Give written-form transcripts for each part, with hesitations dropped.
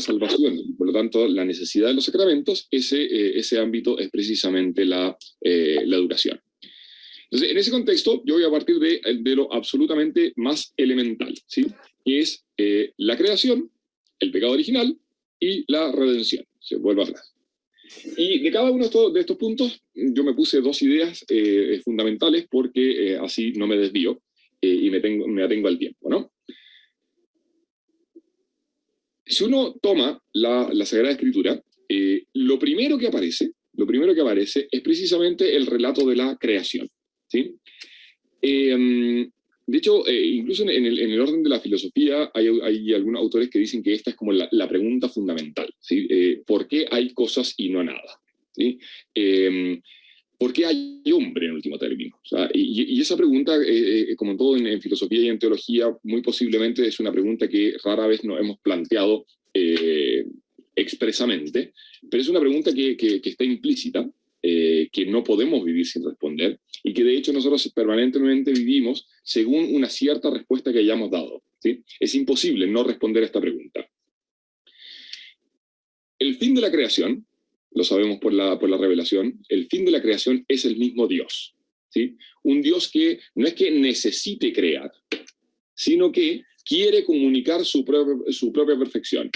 la salvación, por lo tanto, la necesidad de los sacramentos, ese ámbito es precisamente la educación. Entonces, en ese contexto, yo voy a partir de lo absolutamente más elemental, ¿sí? Que es la creación, el pecado original y la redención. Se vuelve atrás. Y de cada uno de estos puntos, yo me puse dos ideas fundamentales porque así no me desvío y me atengo al tiempo, ¿no? Si uno toma la Sagrada Escritura, lo primero que aparece es precisamente el relato de la creación, ¿sí? De hecho, incluso en el orden de la filosofía hay algunos autores que dicen que esta es como la pregunta fundamental, ¿sí? ¿Por qué hay cosas y no nada? ¿Sí? ¿Por qué hay hombre en último término? O sea, y esa pregunta, como todo en filosofía y en teología, muy posiblemente es una pregunta que rara vez nos hemos planteado expresamente, pero es una pregunta que está implícita, que no podemos vivir sin responder, y que de hecho nosotros permanentemente vivimos según una cierta respuesta que hayamos dado, ¿sí? Es imposible no responder a esta pregunta. El fin de la creación, lo sabemos por la revelación, el fin de la creación es el mismo Dios, ¿sí? Un Dios que no es que necesite crear, sino que quiere comunicar su propia perfección,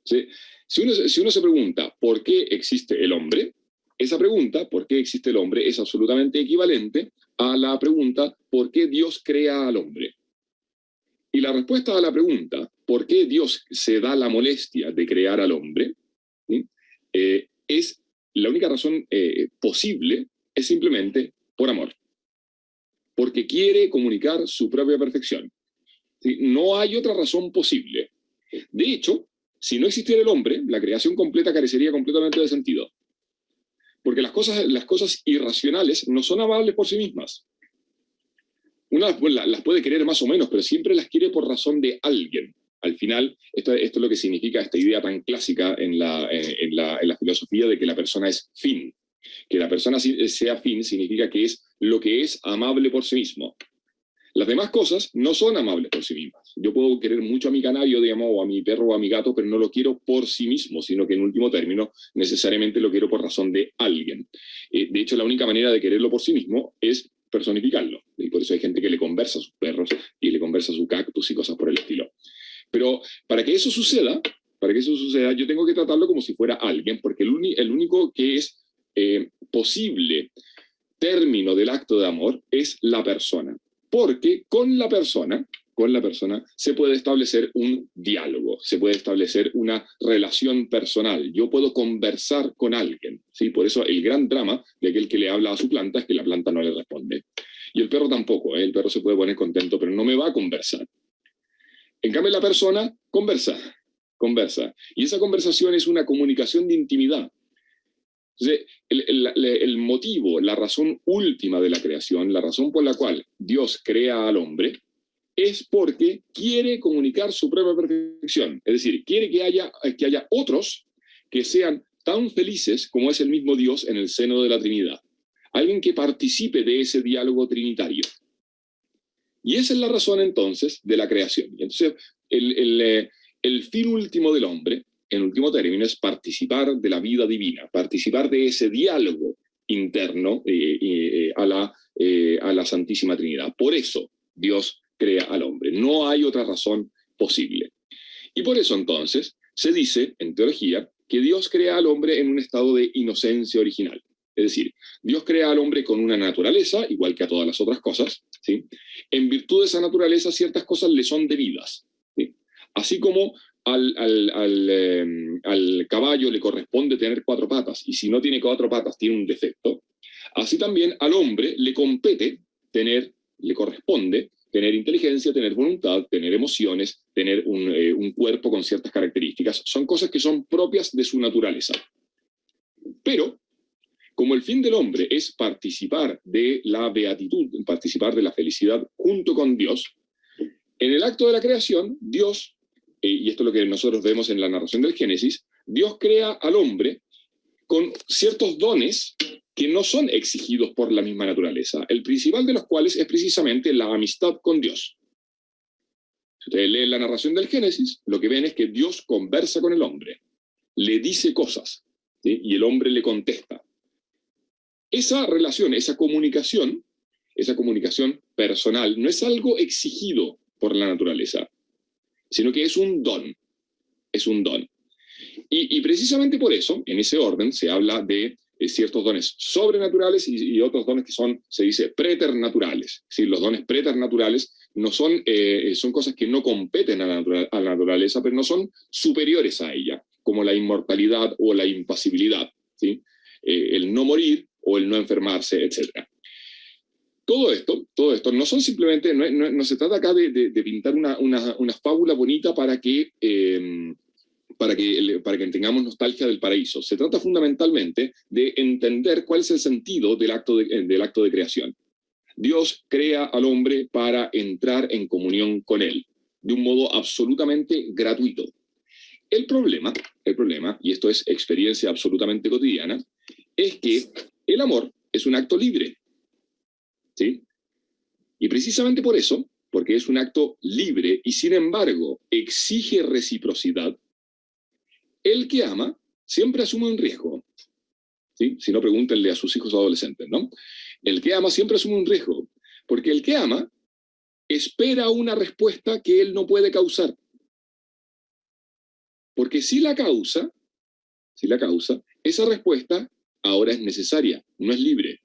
¿sí? Si uno se pregunta ¿por qué existe el hombre? Esa pregunta, ¿por qué existe el hombre?, es absolutamente equivalente a la pregunta ¿por qué Dios crea al hombre? Y la respuesta a la pregunta ¿por qué Dios se da la molestia de crear al hombre? ¿Sí? Es la única razón posible, es simplemente por amor. Porque quiere comunicar su propia perfección. ¿Sí? No hay otra razón posible. De hecho, si no existiera el hombre, la creación completa carecería completamente de sentido. Porque las cosas irracionales no son amables por sí mismas. Una las puede querer más o menos, pero siempre las quiere por razón de alguien. Al final, esto es lo que significa esta idea tan clásica en la filosofía de que la persona es fin. Que la persona sea fin significa que es lo que es amable por sí mismo. Las demás cosas no son amables por sí mismas. Yo puedo querer mucho a mi canario, digamos, o a mi perro o a mi gato, pero no lo quiero por sí mismo, sino que en último término necesariamente lo quiero por razón de alguien. De hecho, la única manera de quererlo por sí mismo es personificarlo. Y por eso hay gente que le conversa a sus perros y le conversa a su cactus y cosas por el estilo. Pero para que eso suceda, yo tengo que tratarlo como si fuera alguien, porque el único que es posible término del acto de amor es la persona. Porque con la persona se puede establecer un diálogo, se puede establecer una relación personal. Yo puedo conversar con alguien, ¿sí? Por eso el gran drama de aquel que le habla a su planta es que la planta no le responde. Y el perro tampoco, ¿eh? El perro se puede poner contento, pero no me va a conversar. En cambio, la persona conversa. Y esa conversación es una comunicación de intimidad. Entonces, el motivo, la razón última de la creación, la razón por la cual Dios crea al hombre, es porque quiere comunicar su propia perfección. Es decir, quiere que haya otros que sean tan felices como es el mismo Dios en el seno de la Trinidad. Alguien que participe de ese diálogo trinitario. Y esa es la razón, entonces, de la creación. Entonces, el fin último del hombre, en último término, es participar de la vida divina, participar de ese diálogo interno a la Santísima Trinidad. Por eso Dios crea al hombre. No hay otra razón posible. Y por eso, entonces, se dice, en teología, que Dios crea al hombre en un estado de inocencia original. Es decir, Dios crea al hombre con una naturaleza, igual que a todas las otras cosas, ¿sí? En virtud de esa naturaleza, ciertas cosas le son debidas, ¿sí? Así como al caballo le corresponde tener 4 patas, y si no tiene 4 patas tiene un defecto, así también al hombre le corresponde tener inteligencia, tener voluntad, tener emociones, tener un cuerpo con ciertas características. Son cosas que son propias de su naturaleza. Pero como el fin del hombre es participar de la beatitud, participar de la felicidad junto con Dios, en el acto de la creación, Dios, y esto es lo que nosotros vemos en la narración del Génesis, Dios crea al hombre con ciertos dones que no son exigidos por la misma naturaleza, el principal de los cuales es precisamente la amistad con Dios. Si ustedes leen la narración del Génesis, lo que ven es que Dios conversa con el hombre, le dice cosas, ¿sí? Y el hombre le contesta. Esa relación, esa comunicación personal, no es algo exigido por la naturaleza, sino que es un don. Es un don. Y precisamente por eso, en ese orden, se habla de ciertos dones sobrenaturales y otros dones que son, se dice, preternaturales. Es decir, los dones preternaturales no son, son cosas que no competen a la naturaleza, pero no son superiores a ella, como la inmortalidad o la impasibilidad, ¿sí? El no morir o el no enfermarse, etc. Todo esto no son simplemente, no se trata acá de pintar una fábula bonita para que tengamos nostalgia del paraíso. Se trata fundamentalmente de entender cuál es el sentido del acto de creación. Dios crea al hombre para entrar en comunión con él, de un modo absolutamente gratuito. El problema, y esto es experiencia absolutamente cotidiana, es que el amor es un acto libre, ¿sí? Y precisamente por eso, porque es un acto libre y sin embargo exige reciprocidad, el que ama siempre asume un riesgo, ¿sí? Si no, pregúntenle a sus hijos adolescentes, ¿no? El que ama siempre asume un riesgo, porque el que ama espera una respuesta que él no puede causar. Porque si la causa, esa respuesta ahora es necesaria, no es libre.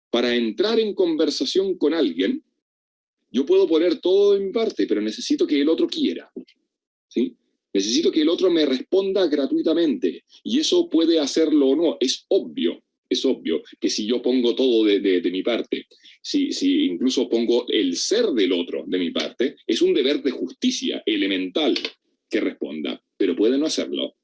Para entrar en conversación con alguien, yo puedo poner todo de mi parte, pero necesito que el otro quiera, ¿sí? Necesito que el otro me responda gratuitamente, y eso puede hacerlo o no. Es obvio que si yo pongo todo de mi parte, si incluso pongo el ser del otro de mi parte, es un deber de justicia elemental que responda, pero puede no hacerlo.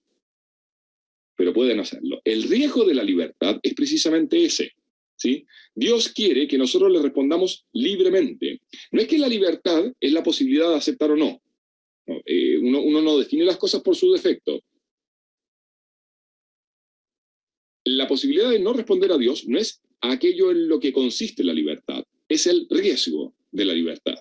El riesgo de la libertad es precisamente ese, ¿sí? Dios quiere que nosotros le respondamos libremente. No es que la libertad es la posibilidad de aceptar o no. Uno no define las cosas por su defecto. La posibilidad de no responder a Dios no es aquello en lo que consiste la libertad, es el riesgo de la libertad,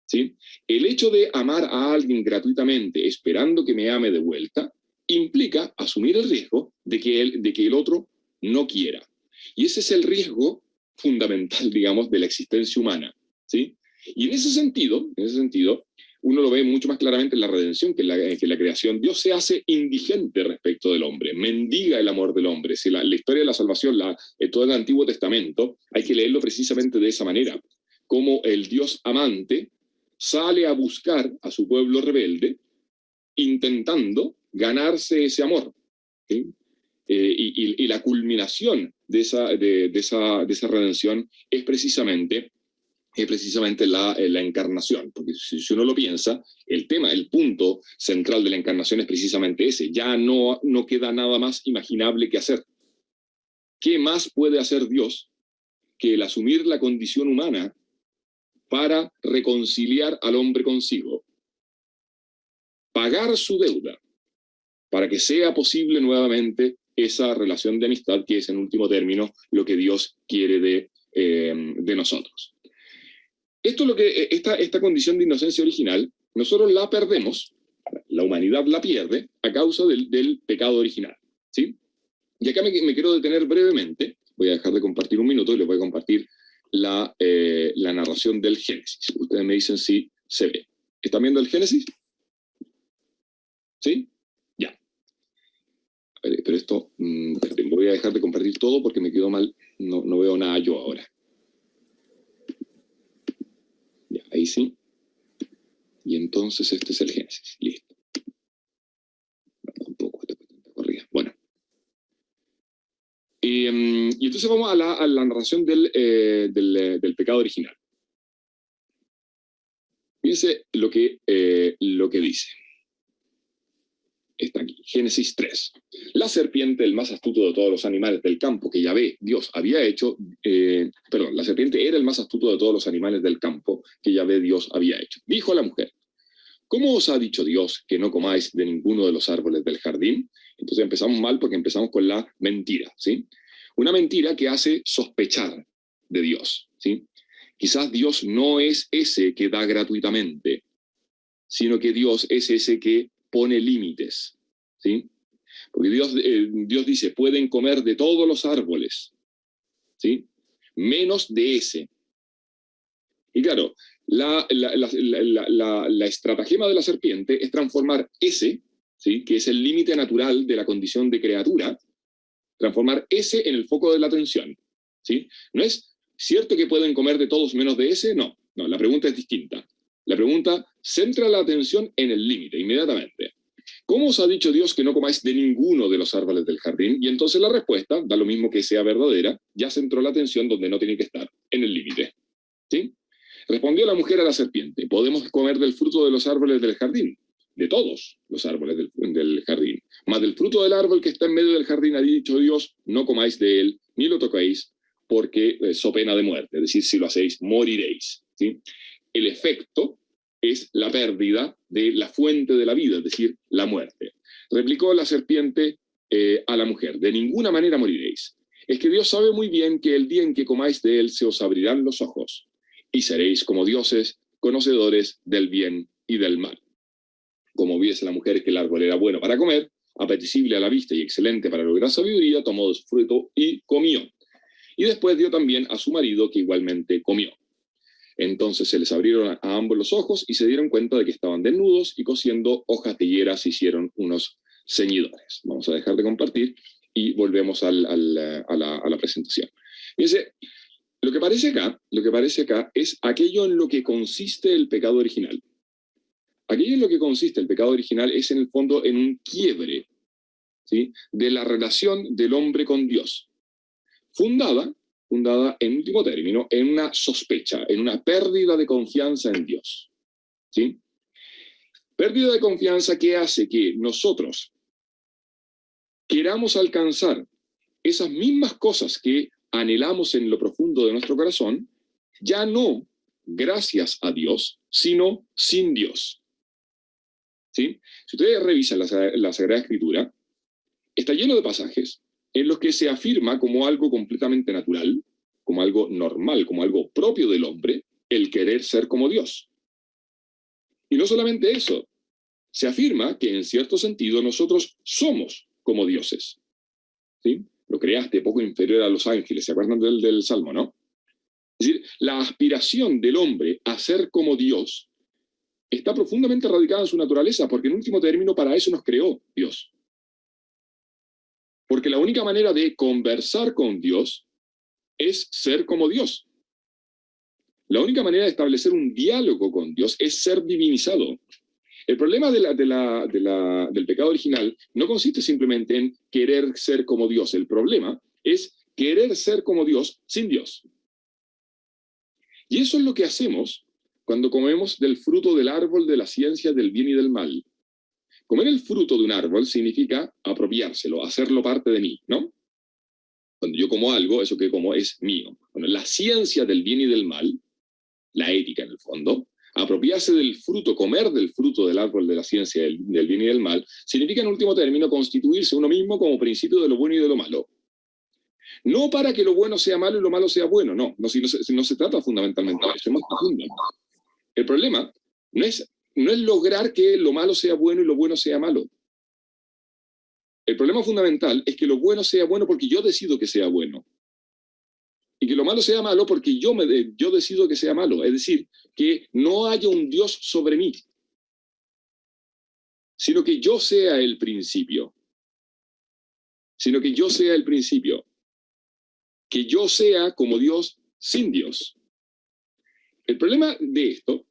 ¿sí? El hecho de amar a alguien gratuitamente esperando que me ame de vuelta implica asumir el riesgo de que el otro no quiera. Y ese es el riesgo fundamental, digamos, de la existencia humana, ¿sí? Y en ese sentido, uno lo ve mucho más claramente en la redención que en la creación. Dios se hace indigente respecto del hombre, mendiga el amor del hombre. Si la historia de la salvación, todo el Antiguo Testamento, hay que leerlo precisamente de esa manera, como el Dios amante sale a buscar a su pueblo rebelde, intentando ganarse ese amor, ¿sí? Y la culminación de esa redención es precisamente la encarnación, porque si uno lo piensa, el punto central de la encarnación es precisamente ese. Ya no queda nada más imaginable que hacer. ¿Qué más puede hacer Dios que el asumir la condición humana para reconciliar al hombre consigo? Pagar su deuda para que sea posible nuevamente esa relación de amistad que es, en último término, lo que Dios quiere de nosotros. Esto es lo que, esta condición de inocencia original, nosotros la perdemos, la humanidad la pierde a causa del pecado original, ¿sí? Y acá me quiero detener brevemente, voy a dejar de compartir un minuto y les voy a compartir la narración del Génesis. Ustedes me dicen si se ve. ¿Están viendo el Génesis? ¿Sí? Ya. Pero esto, voy a dejar de compartir todo porque me quedó mal, no veo nada yo ahora. Ya, ahí sí. Y entonces este es el Génesis. Listo. Tampoco esta cuestión está corrida. Bueno. Y entonces vamos a la narración del pecado original. Fíjense lo que dice. Está aquí, Génesis 3. La serpiente, el más astuto de todos los animales del campo que Yahvé, Dios, había hecho, la serpiente era el más astuto de todos los animales del campo que Yahvé, Dios, había hecho. Dijo a la mujer, ¿cómo os ha dicho Dios que no comáis de ninguno de los árboles del jardín? Entonces empezamos mal porque empezamos con la mentira, ¿sí? Una mentira que hace sospechar de Dios, ¿sí? Quizás Dios no es ese que da gratuitamente, sino que Dios es ese que pone límites, ¿sí? Porque Dios dice, pueden comer de todos los árboles, ¿sí? Menos de ese. Y claro, la estratagema de la serpiente es transformar ese, ¿sí? Que es el límite natural de la condición de criatura, transformar ese en el foco de la atención, ¿sí? No es cierto que pueden comer de todos menos de ese, no, la pregunta es distinta. La pregunta centra la atención en el límite, inmediatamente. ¿Cómo os ha dicho Dios que no comáis de ninguno de los árboles del jardín? Y entonces la respuesta, da lo mismo que sea verdadera, ya centró la atención donde no tiene que estar, en el límite, ¿sí? Respondió la mujer a la serpiente, podemos comer del fruto de los árboles del jardín, de todos los árboles del jardín, mas del fruto del árbol que está en medio del jardín ha dicho Dios, no comáis de él, ni lo tocáis, porque so pena de muerte, es decir, si lo hacéis, moriréis, ¿sí? El efecto es la pérdida de la fuente de la vida, es decir, la muerte. Replicó la serpiente a la mujer, de ninguna manera moriréis. Es que Dios sabe muy bien que el día en que comáis de él se os abrirán los ojos, y seréis como dioses, conocedores del bien y del mal. Como viese la mujer que el árbol era bueno para comer, apetecible a la vista y excelente para lograr sabiduría, tomó de su fruto y comió. Y después dio también a su marido, que igualmente comió. Entonces se les abrieron a ambos los ojos y se dieron cuenta de que estaban desnudos, y cosiendo hojas de higuera se hicieron unos ceñidores. Vamos a dejar de compartir y volvemos a la presentación. Fíjense, lo que aparece acá es aquello en lo que consiste el pecado original. Aquello en lo que consiste el pecado original es en el fondo en un quiebre, ¿sí?, de la relación del hombre con Dios, fundada en último término en una sospecha, en una pérdida de confianza en Dios, ¿sí? Pérdida de confianza que hace que nosotros queramos alcanzar esas mismas cosas que anhelamos en lo profundo de nuestro corazón, ya no gracias a Dios, sino sin Dios, ¿sí? Si ustedes revisan la Sagrada Escritura, está lleno de pasajes en los que se afirma como algo completamente natural, como algo normal, como algo propio del hombre, el querer ser como Dios. Y no solamente eso, se afirma que en cierto sentido nosotros somos como dioses, ¿sí? Lo creaste poco inferior a los ángeles, ¿se acuerdan del Salmo, no? Es decir, la aspiración del hombre a ser como Dios está profundamente radicada en su naturaleza, porque en último término para eso nos creó Dios. Porque la única manera de conversar con Dios es ser como Dios. La única manera de establecer un diálogo con Dios es ser divinizado. El problema del pecado original no consiste simplemente en querer ser como Dios. El problema es querer ser como Dios sin Dios. Y eso es lo que hacemos cuando comemos del fruto del árbol de la ciencia del bien y del mal. Comer el fruto de un árbol significa apropiárselo, hacerlo parte de mí, ¿no? Cuando yo como algo, eso que como es mío. Bueno, la ciencia del bien y del mal, la ética en el fondo, apropiarse del fruto, comer del fruto del árbol de la ciencia del bien y del mal, significa en último término constituirse uno mismo como principio de lo bueno y de lo malo. No para que lo bueno sea malo y lo malo sea bueno, no se trata fundamentalmente de eso, es más profundo. El problema no es lograr que lo malo sea bueno y lo bueno sea malo. El problema fundamental es que lo bueno sea bueno porque yo decido que sea bueno. Y que lo malo sea malo porque yo decido que sea malo. Es decir, que no haya un Dios sobre mí, sino que yo sea el principio. Que yo sea como Dios sin Dios. El problema de esto,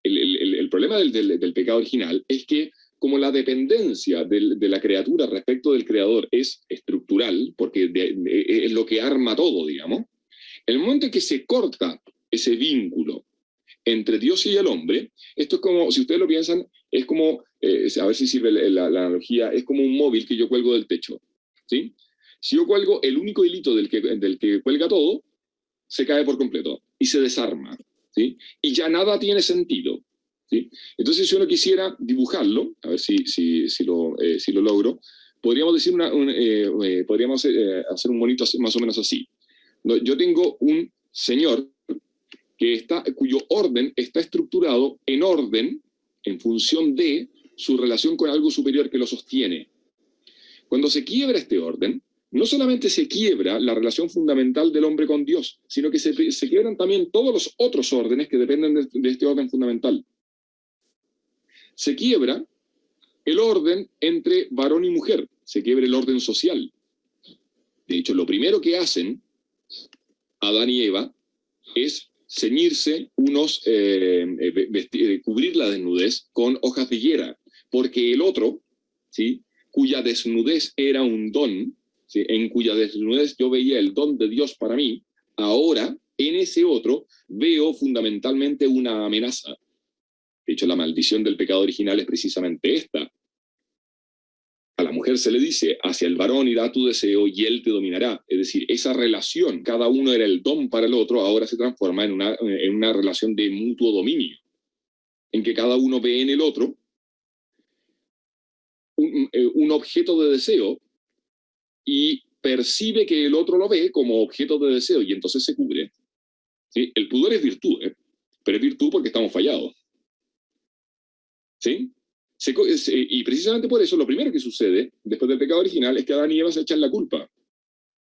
el problema del pecado original, es que como la dependencia de la criatura respecto del creador es estructural, porque es lo que arma todo, digamos, el momento en que se corta ese vínculo entre Dios y el hombre, esto es como, si ustedes lo piensan, es como, a ver si sirve la analogía, es como un móvil que yo cuelgo del techo, ¿sí? Si yo cuelgo el único hilito del que cuelga todo, se cae por completo y se desarma, ¿sí? Y ya nada tiene sentido, ¿sí? Entonces, si uno quisiera dibujarlo, a ver si lo logro, podríamos decir podríamos hacer un monito más o menos así. Yo tengo un señor cuyo orden está estructurado en orden, en función de su relación con algo superior que lo sostiene. Cuando se quiebra este orden, no solamente se quiebra la relación fundamental del hombre con Dios, sino que se quiebran también todos los otros órdenes que dependen de este orden fundamental. Se quiebra el orden entre varón y mujer, se quiebra el orden social. De hecho, lo primero que hacen Adán y Eva es ceñirse cubrir la desnudez con hojas de higuera, porque el otro, ¿sí?, cuya desnudez era un don, ¿sí?, en cuya desnudez yo veía el don de Dios para mí, ahora en ese otro veo fundamentalmente una amenaza. De hecho, la maldición del pecado original es precisamente esta. A la mujer se le dice, hacia el varón irá tu deseo y él te dominará. Es decir, esa relación, cada uno era el don para el otro, ahora se transforma en una relación de mutuo dominio, en que cada uno ve en el otro un objeto de deseo y percibe que el otro lo ve como objeto de deseo y entonces se cubre. ¿Sí? El pudor es virtud, pero es virtud porque estamos fallados. ¿Sí? Y precisamente por eso lo primero que sucede después del pecado original es que Adán y Eva se echan la culpa.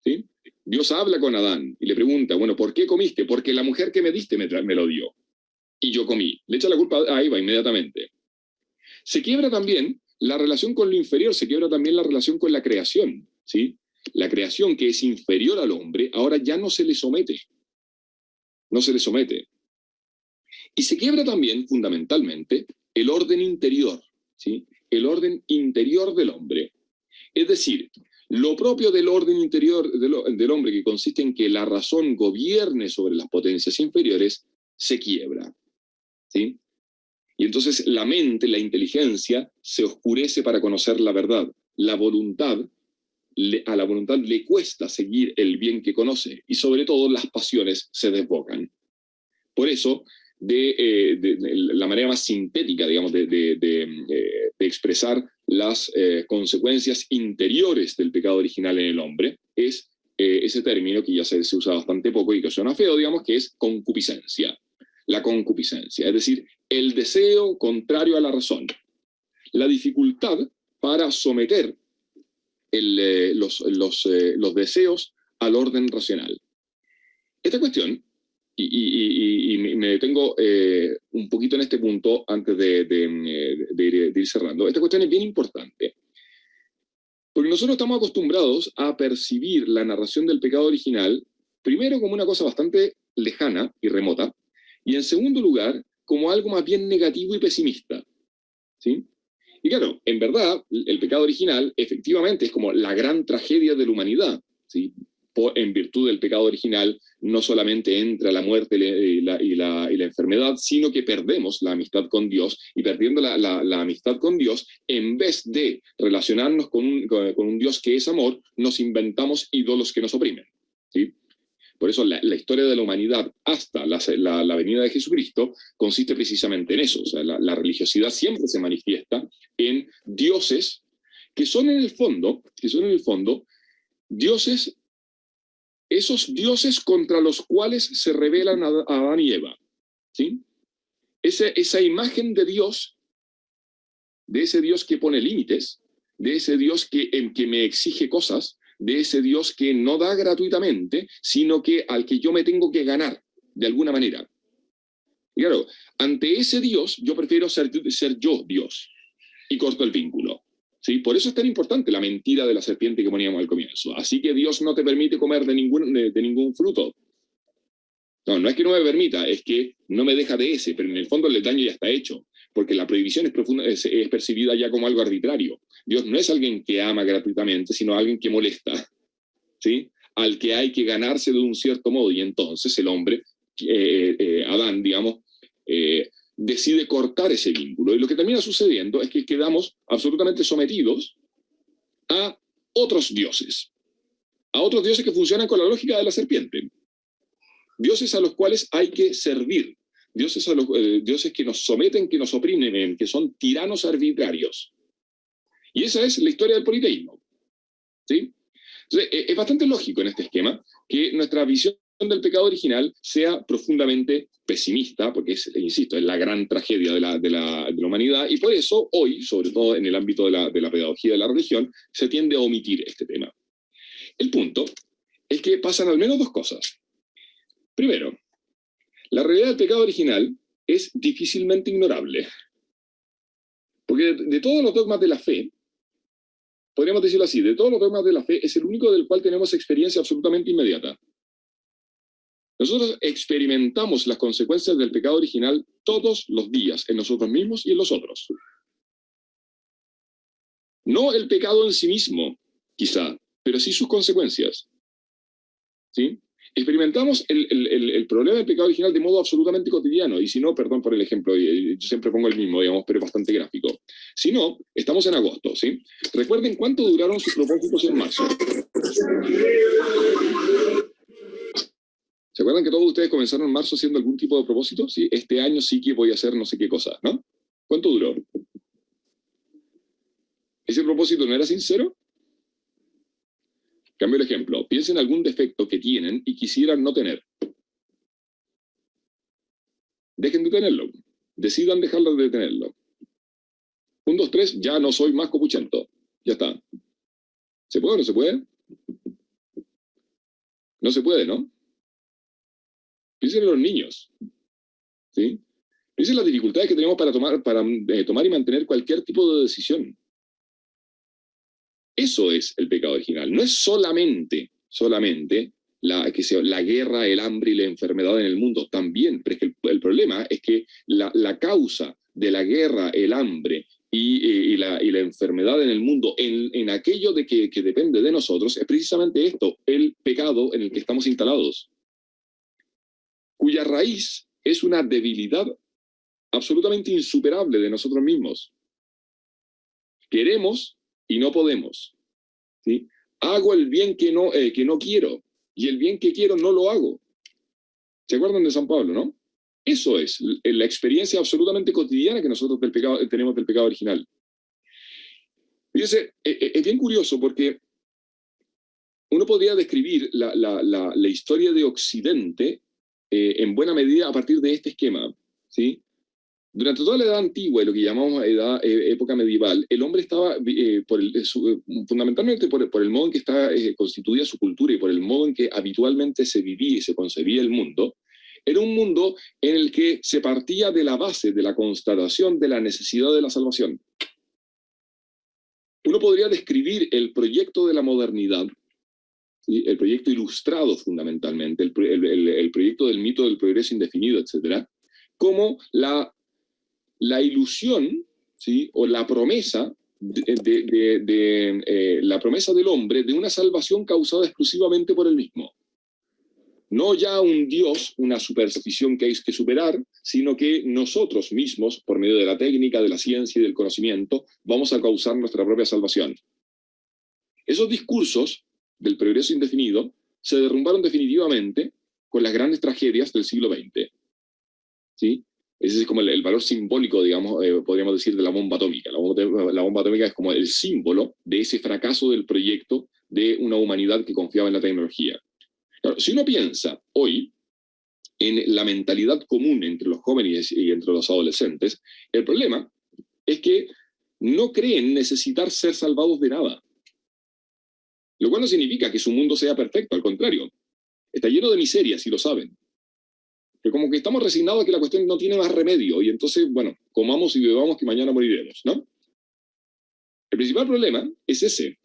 ¿Sí? Dios habla con Adán y le pregunta, bueno, ¿por qué comiste? Porque la mujer que me diste me lo dio. Y yo comí. Le echa la culpa a Eva inmediatamente. Se quiebra también la relación con lo inferior, se quiebra también la relación con la creación. ¿Sí? La creación que es inferior al hombre ahora ya no se le somete. No se le somete. Y se quiebra también, fundamentalmente, el orden interior. ¿Sí? El orden interior del hombre. Es decir, lo propio del orden interior del hombre, que consiste en que la razón gobierne sobre las potencias inferiores, se quiebra. ¿Sí? Y entonces la mente, la inteligencia, se oscurece para conocer la verdad. A la voluntad le cuesta seguir el bien que conoce, y sobre todo las pasiones se desbocan. Por eso, la manera más sintética, digamos, de expresar las consecuencias interiores del pecado original en el hombre es ese término que ya se usa bastante poco y que suena feo, digamos, que es concupiscencia. La concupiscencia, es decir, el deseo contrario a la razón. La dificultad para someter los deseos al orden racional. Esta cuestión, y me detengo un poquito en este punto antes de ir cerrando, esta cuestión es bien importante, porque nosotros estamos acostumbrados a percibir la narración del pecado original, primero como una cosa bastante lejana y remota, y en segundo lugar, como algo más bien negativo y pesimista. ¿Sí? Y claro, en verdad, el pecado original efectivamente es como la gran tragedia de la humanidad. ¿Sí? En virtud del pecado original, no solamente entra la muerte y la enfermedad, sino que perdemos la amistad con Dios, y perdiendo la amistad con Dios, en vez de relacionarnos con un Dios que es amor, nos inventamos ídolos que nos oprimen. ¿Sí? Por eso la historia de la humanidad hasta la venida de Jesucristo consiste precisamente en eso. O sea, la religiosidad siempre se manifiesta en dioses que son en el fondo dioses, esos dioses contra los cuales se rebelan a Adán y Eva. ¿Sí? Esa imagen de Dios, de ese Dios que pone límites, de ese Dios que me exige cosas, de ese Dios que no da gratuitamente, sino que al que yo me tengo que ganar, de alguna manera. Y claro, ante ese Dios, yo prefiero ser yo Dios, y corto el vínculo. ¿Sí? Por eso es tan importante la mentira de la serpiente que poníamos al comienzo. Así que Dios no te permite comer de ningún fruto. No es que no me permita, es que no me deja de ese, pero en el fondo el daño ya está hecho, porque la prohibición es percibida ya como algo arbitrario. Dios no es alguien que ama gratuitamente, sino alguien que molesta, ¿sí? Al que hay que ganarse de un cierto modo, y entonces el hombre, Adán, digamos, decide cortar ese vínculo, y lo que termina sucediendo es que quedamos absolutamente sometidos a otros dioses que funcionan con la lógica de la serpiente. Dioses a los cuales hay que servir, dioses que nos someten, que nos oprimen, que son tiranos arbitrarios. Y esa es la historia del politeísmo. ¿Sí? Entonces, es bastante lógico en este esquema que nuestra visión del pecado original sea profundamente pesimista, porque es, insisto, es la gran tragedia de la humanidad, y por eso hoy, sobre todo en el ámbito de la pedagogía de la religión, se tiende a omitir este tema. El punto es que pasan al menos dos cosas. Primero, la realidad del pecado original es difícilmente ignorable, porque de todos los dogmas de la fe, podríamos decirlo así, de todos los dogmas de la fe, es el único del cual tenemos experiencia absolutamente inmediata. Nosotros experimentamos las consecuencias del pecado original todos los días, en nosotros mismos y en los otros. No el pecado en sí mismo, quizá, pero sí sus consecuencias. ¿Sí? Experimentamos el problema del pecado original de modo absolutamente cotidiano, y si no, perdón por el ejemplo, yo siempre pongo el mismo, digamos, pero es bastante gráfico. Si no, estamos en agosto, ¿sí? Recuerden cuánto duraron sus propósitos en marzo. ¿Se acuerdan que todos ustedes comenzaron en marzo haciendo algún tipo de propósito? ¿Sí? Este año sí que voy a hacer no sé qué cosa, ¿no? ¿Cuánto duró? ¿Ese propósito no era sincero? Cambio el ejemplo. Piensen en algún defecto que tienen y quisieran no tener. Dejen de tenerlo. Decidan dejarlo de tenerlo. 1, 2, 3, ya no soy más copuchento. Ya está. ¿Se puede o no se puede? No se puede, ¿no? Piensen en los niños. ¿Sí? Piensen en las dificultades que tenemos para tomar y mantener cualquier tipo de decisión. Eso es el pecado original. No es solamente la guerra, el hambre y la enfermedad en el mundo. También, pero es que el problema es que la causa de la guerra, el hambre y la enfermedad en el mundo, en aquello de que depende de nosotros, es precisamente esto, el pecado en el que estamos instalados, cuya raíz es una debilidad absolutamente insuperable de nosotros mismos. Queremos y no podemos. ¿Sí? Hago el bien que no quiero, y el bien que quiero no lo hago. ¿Se acuerdan de San Pablo, no? Eso es la experiencia absolutamente cotidiana que nosotros tenemos del pecado original. Fíjense, es bien curioso porque uno podría describir la historia de Occidente en buena medida a partir de este esquema, ¿sí? Durante toda la edad antigua y lo que llamamos época medieval, el hombre estaba, fundamentalmente por el modo en que está constituida su cultura y por el modo en que habitualmente se vivía y se concebía el mundo, era un mundo en el que se partía de la base de la constatación de la necesidad de la salvación. Uno podría describir el proyecto de la modernidad, ¿sí? El proyecto ilustrado fundamentalmente, el proyecto del mito del progreso indefinido, etcétera, como la ilusión, ¿sí? O la promesa la promesa del hombre de una salvación causada exclusivamente por él mismo. No ya un Dios, una superstición que hay que superar, sino que nosotros mismos, por medio de la técnica, de la ciencia y del conocimiento, vamos a causar nuestra propia salvación. Esos discursos del progreso indefinido se derrumbaron definitivamente con las grandes tragedias del siglo XX. ¿Sí? Ese es como el valor simbólico, digamos, podríamos decir, de la bomba atómica. La bomba atómica es como el símbolo de ese fracaso del proyecto de una humanidad que confiaba en la tecnología. Claro, si uno piensa hoy en la mentalidad común entre los jóvenes y entre los adolescentes, el problema es que no creen necesitar ser salvados de nada. Lo cual no significa que su mundo sea perfecto, al contrario. Está lleno de miserias, y lo saben. Pero como que estamos resignados a que la cuestión no tiene más remedio, y entonces, bueno, comamos y bebamos que mañana moriremos, ¿no? El principal problema es ese.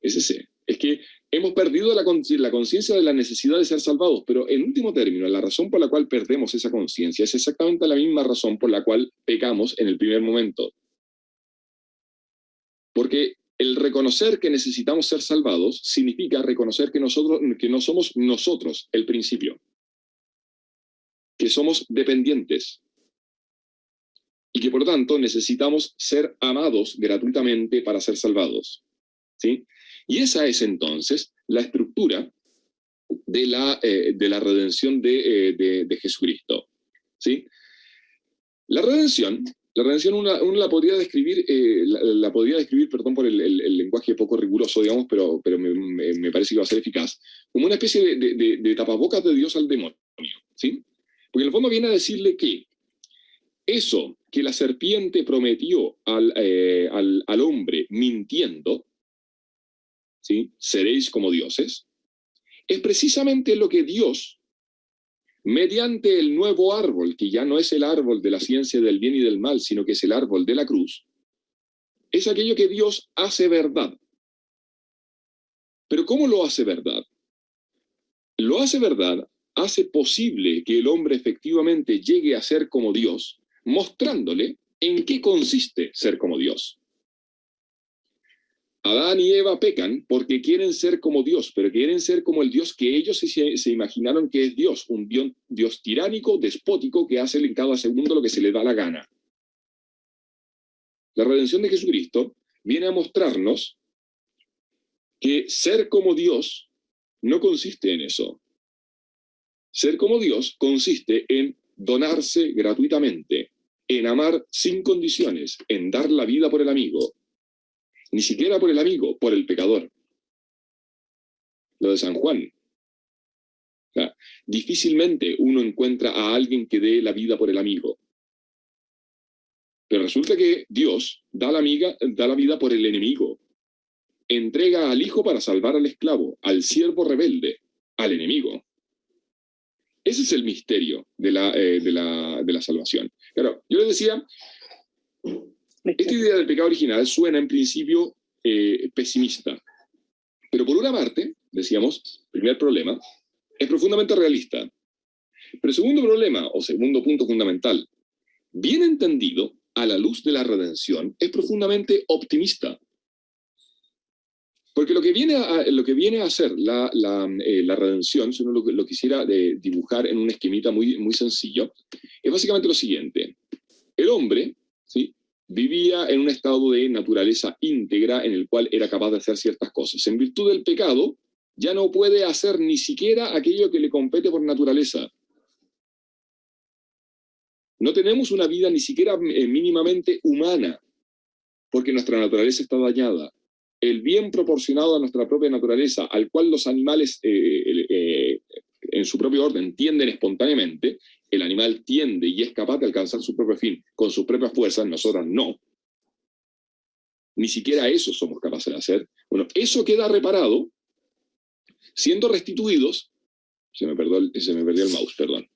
Es que hemos perdido la conciencia de la necesidad de ser salvados, pero en último término, la razón por la cual perdemos esa conciencia es exactamente la misma razón por la cual pecamos en el primer momento. Porque el reconocer que necesitamos ser salvados significa reconocer que no somos nosotros el principio, que somos dependientes y que por lo tanto necesitamos ser amados gratuitamente para ser salvados. ¿Sí? Y esa es entonces la estructura de la redención de Jesucristo. ¿Sí? La redención La redención uno la podría describir, perdón por el lenguaje poco riguroso, digamos, pero me parece que va a ser eficaz, como una especie de tapabocas de Dios al demonio, ¿sí? Porque en el fondo viene a decirle que eso que la serpiente prometió al hombre mintiendo, ¿sí? Seréis como dioses, es precisamente lo que Dios, mediante el nuevo árbol, que ya no es el árbol de la ciencia del bien y del mal, sino que es el árbol de la cruz, es aquello que Dios hace verdad. Pero ¿cómo lo hace verdad? Lo hace verdad, hace posible que el hombre efectivamente llegue a ser como Dios, mostrándole en qué consiste ser como Dios. Adán y Eva pecan porque quieren ser como Dios, pero quieren ser como el Dios que ellos se imaginaron que es Dios, un Dios tiránico, despótico, que hace en cada segundo lo que se le da la gana. La redención de Jesucristo viene a mostrarnos que ser como Dios no consiste en eso. Ser como Dios consiste en donarse gratuitamente, en amar sin condiciones, en dar la vida por el amigo. Ni siquiera por el amigo, por el pecador. Lo de San Juan. O sea, difícilmente uno encuentra a alguien que dé la vida por el amigo. Pero resulta que Dios da la vida por el enemigo. Entrega al hijo para salvar al esclavo, al siervo rebelde, al enemigo. Ese es el misterio de la salvación. Claro, yo les decía, esta idea del pecado original suena en principio pesimista. Pero por una parte, decíamos, primer problema, es profundamente realista. Pero el segundo problema, o segundo punto fundamental, bien entendido, a la luz de la redención, es profundamente optimista. Porque lo que viene a hacer la redención, si uno lo quisiera dibujar en un esquemita muy, muy sencillo, es básicamente lo siguiente. El hombre, ¿sí?, vivía en un estado de naturaleza íntegra en el cual era capaz de hacer ciertas cosas. En virtud del pecado, ya no puede hacer ni siquiera aquello que le compete por naturaleza. No tenemos una vida ni siquiera mínimamente humana, porque nuestra naturaleza está dañada. El bien proporcionado a nuestra propia naturaleza, al cual los animales en su propio orden tienden espontáneamente, el animal tiende y es capaz de alcanzar su propio fin con sus propias fuerzas, nosotros no. Ni siquiera eso somos capaces de hacer. Bueno, eso queda reparado siendo restituidos. Se me perdió el mouse, perdón.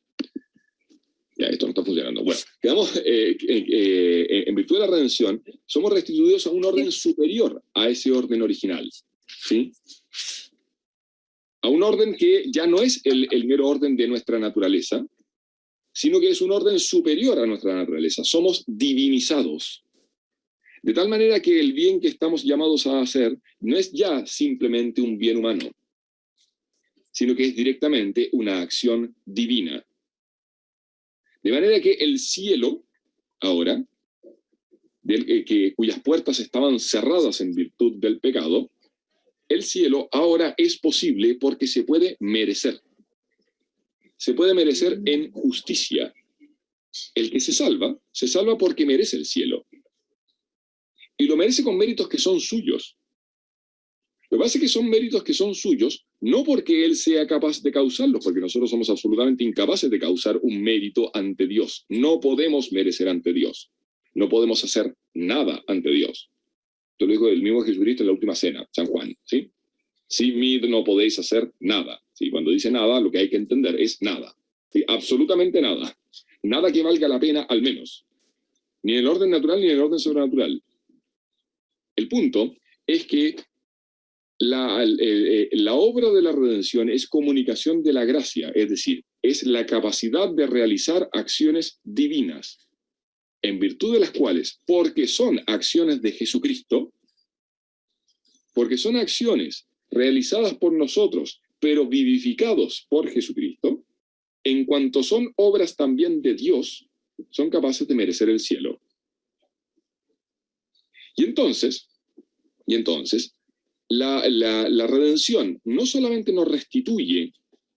Ya, esto no está funcionando. Bueno, quedamos, en virtud de la redención, somos restituidos a un orden superior a ese orden original. ¿Sí? A un orden que ya no es el mero orden de nuestra naturaleza, sino que es un orden superior a nuestra naturaleza. Somos divinizados. De tal manera que el bien que estamos llamados a hacer no es ya simplemente un bien humano, sino que es directamente una acción divina. De manera que el cielo, ahora, cuyas puertas estaban cerradas en virtud del pecado, el cielo ahora es posible porque se puede merecer. Se puede merecer en justicia. El que se salva porque merece el cielo. Y lo merece con méritos que son suyos. Lo que pasa es que son méritos que son suyos, no porque él sea capaz de causarlos, porque nosotros somos absolutamente incapaces de causar un mérito ante Dios. No podemos merecer ante Dios. No podemos hacer nada ante Dios. Esto lo dijo el mismo Jesucristo en la última cena, San Juan, ¿sí? Sin mí no podéis hacer nada. ¿Sí? Cuando dice nada, lo que hay que entender es nada. ¿Sí? Absolutamente nada. Nada que valga la pena, al menos. Ni en el orden natural ni en el orden sobrenatural. El punto es que la obra de la redención es comunicación de la gracia, es decir, es la capacidad de realizar acciones divinas, en virtud de las cuales, porque son acciones de Jesucristo, porque son acciones realizadas por nosotros, pero vivificados por Jesucristo, en cuanto son obras también de Dios, son capaces de merecer el cielo. Y entonces, la redención no solamente nos restituye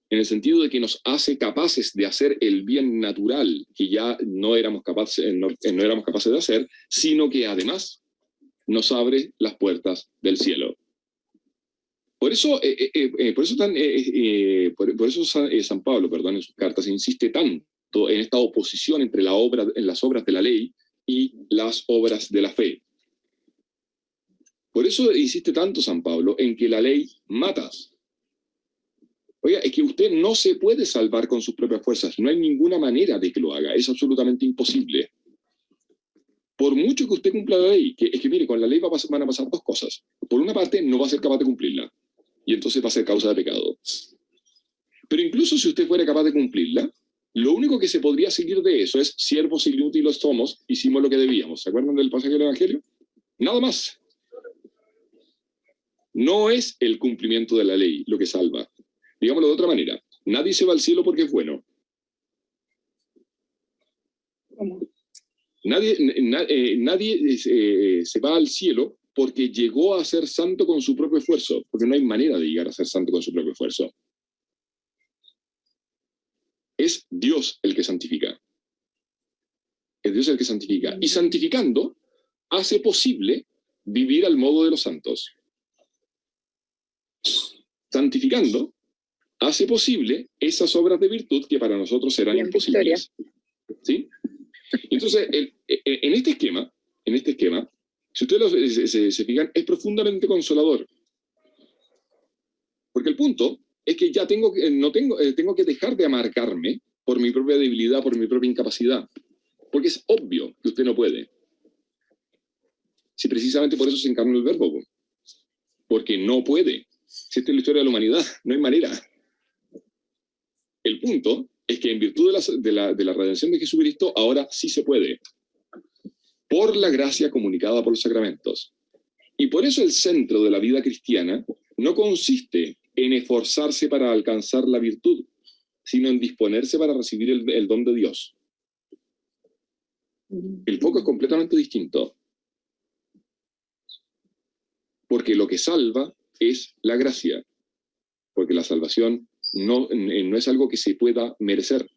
en el sentido de que nos hace capaces de hacer el bien natural que ya no éramos capaces de hacer, sino que además nos abre las puertas del cielo. Por eso, San Pablo, perdón, en sus cartas insiste tanto en esta oposición entre las obras de la ley y las obras de la fe. Por eso insiste tanto San Pablo en que la ley mata. Oiga, es que usted no se puede salvar con sus propias fuerzas, no hay ninguna manera de que lo haga, es absolutamente imposible. Por mucho que usted cumpla la ley, es que mire, con la ley van a pasar dos cosas. Por una parte, no va a ser capaz de cumplirla, y entonces va a ser causa de pecado. Pero incluso si usted fuera capaz de cumplirla, lo único que se podría seguir de eso es: siervos inútiles somos, hicimos lo que debíamos. ¿Se acuerdan del pasaje del Evangelio? Nada más. No es el cumplimiento de la ley lo que salva. Digámoslo de otra manera, nadie se va al cielo porque es bueno. ¿Cómo? Nadie se va al cielo porque llegó a ser santo con su propio esfuerzo, porque no hay manera de llegar a ser santo con su propio esfuerzo. Es Dios el que santifica. Es Dios el que santifica. Y santificando, hace posible vivir al modo de los santos. Santificando, hace posible esas obras de virtud que para nosotros eran imposibles. ¿Sí? Entonces, en este esquema, si ustedes se fijan, es profundamente consolador. Porque el punto es que ya tengo que dejar de amargarme por mi propia debilidad, por mi propia incapacidad. Porque es obvio que usted no puede. Si precisamente por eso se encarnó el Verbo. Porque no puede. Si esta es la historia de la humanidad, no hay manera. El punto es que en virtud de la redención de Jesucristo, ahora sí se puede. Por la gracia comunicada por los sacramentos. Y por eso el centro de la vida cristiana no consiste en esforzarse para alcanzar la virtud, sino en disponerse para recibir el don de Dios. El foco es completamente distinto. Porque lo que salva es la gracia. Porque la salvación no es algo que se pueda merecer.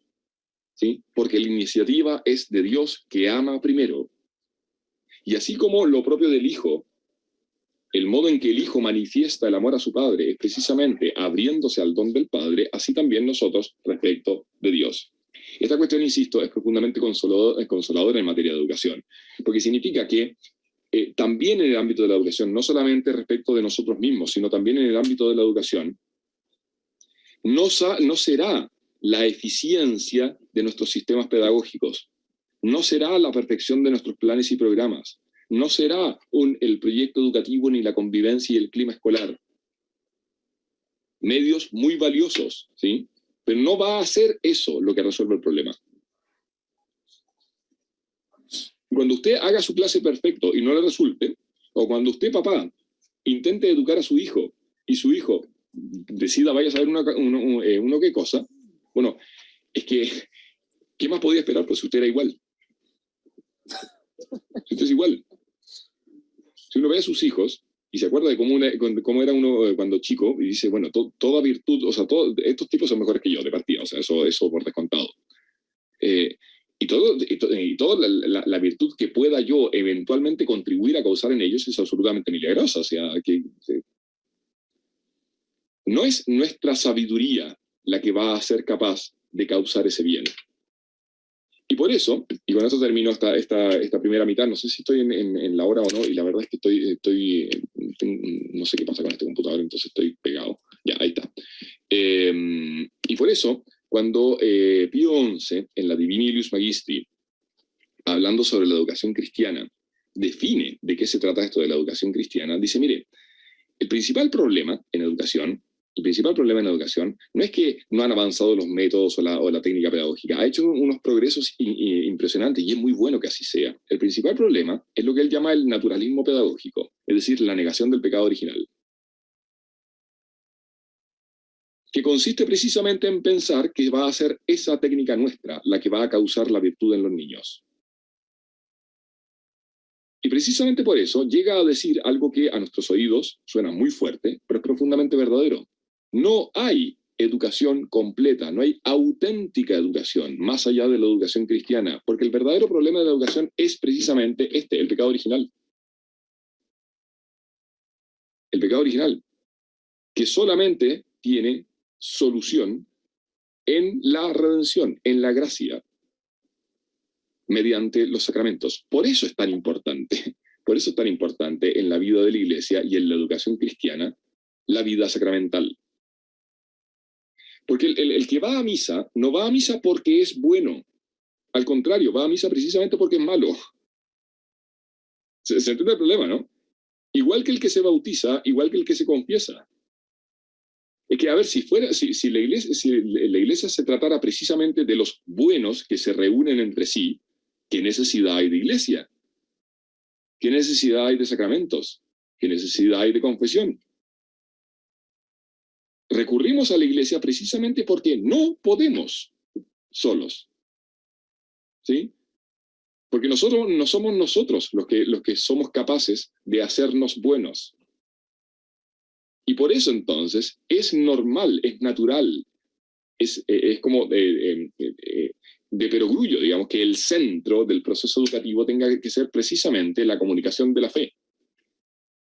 ¿Sí? Porque la iniciativa es de Dios, que ama primero. Y así como lo propio del Hijo, el modo en que el Hijo manifiesta el amor a su Padre es precisamente abriéndose al don del Padre, así también nosotros respecto de Dios. Esta cuestión, insisto, es profundamente consoladora en materia de educación, porque significa que también en el ámbito de la educación, no solamente respecto de nosotros mismos, sino también en el ámbito de la educación, no será la eficiencia de nuestros sistemas pedagógicos, no será la perfección de nuestros planes y programas, no será el proyecto educativo ni la convivencia y el clima escolar. Medios muy valiosos, ¿sí? Pero no va a ser eso lo que resuelve el problema. Cuando usted haga su clase perfecto y no le resulte, o cuando usted, papá, intente educar a su hijo y su hijo decida vaya a saber uno qué cosa, bueno, es que, ¿qué más podía esperar? Pues si usted era igual. Si usted es igual. Si uno ve a sus hijos y se acuerda de cómo era uno cuando chico y dice, bueno, toda virtud, o sea, estos tipos son mejores que yo de partida, o sea, eso por descontado. Y toda la virtud que pueda yo eventualmente contribuir a causar en ellos es absolutamente milagrosa. O sea, no es nuestra sabiduría la que va a ser capaz de causar ese bien. Y por eso, y con esto termino esta primera mitad, no sé si estoy en la hora o no, y la verdad es que no sé qué pasa con este computador, entonces estoy pegado. Ya, ahí está. Y por eso, cuando Pío XI, en la Divini Ilius Magistri, hablando sobre la educación cristiana, define de qué se trata esto de la educación cristiana, dice, mire, el principal problema en educación no es que no han avanzado los métodos o la técnica pedagógica, ha hecho unos progresos impresionantes y es muy bueno que así sea. El principal problema es lo que él llama el naturalismo pedagógico, es decir, la negación del pecado original, que consiste precisamente en pensar que va a ser esa técnica nuestra la que va a causar la virtud en los niños. Y precisamente por eso llega a decir algo que a nuestros oídos suena muy fuerte, pero es profundamente verdadero. No hay educación completa, no hay auténtica educación, más allá de la educación cristiana, porque el verdadero problema de la educación es precisamente el pecado original. El pecado original, que solamente tiene solución en la redención, en la gracia, mediante los sacramentos. Por eso es tan importante, por eso es tan importante en la vida de la Iglesia y en la educación cristiana, la vida sacramental. Porque el que va a misa, no va a misa porque es bueno, al contrario, va a misa precisamente porque es malo. ¿Se entiende el problema, no? Igual que el que se bautiza, igual que el que se confiesa. Es que, a ver, si la iglesia se tratara precisamente de los buenos que se reúnen entre sí, ¿qué necesidad hay de iglesia? ¿Qué necesidad hay de sacramentos? ¿Qué necesidad hay de confesión? Recurrimos a la iglesia precisamente porque no podemos solos. ¿Sí? Porque nosotros no somos nosotros los que somos capaces de hacernos buenos. Y por eso entonces es normal, es natural, es como de perogrullo, digamos, que el centro del proceso educativo tenga que ser precisamente la comunicación de la fe.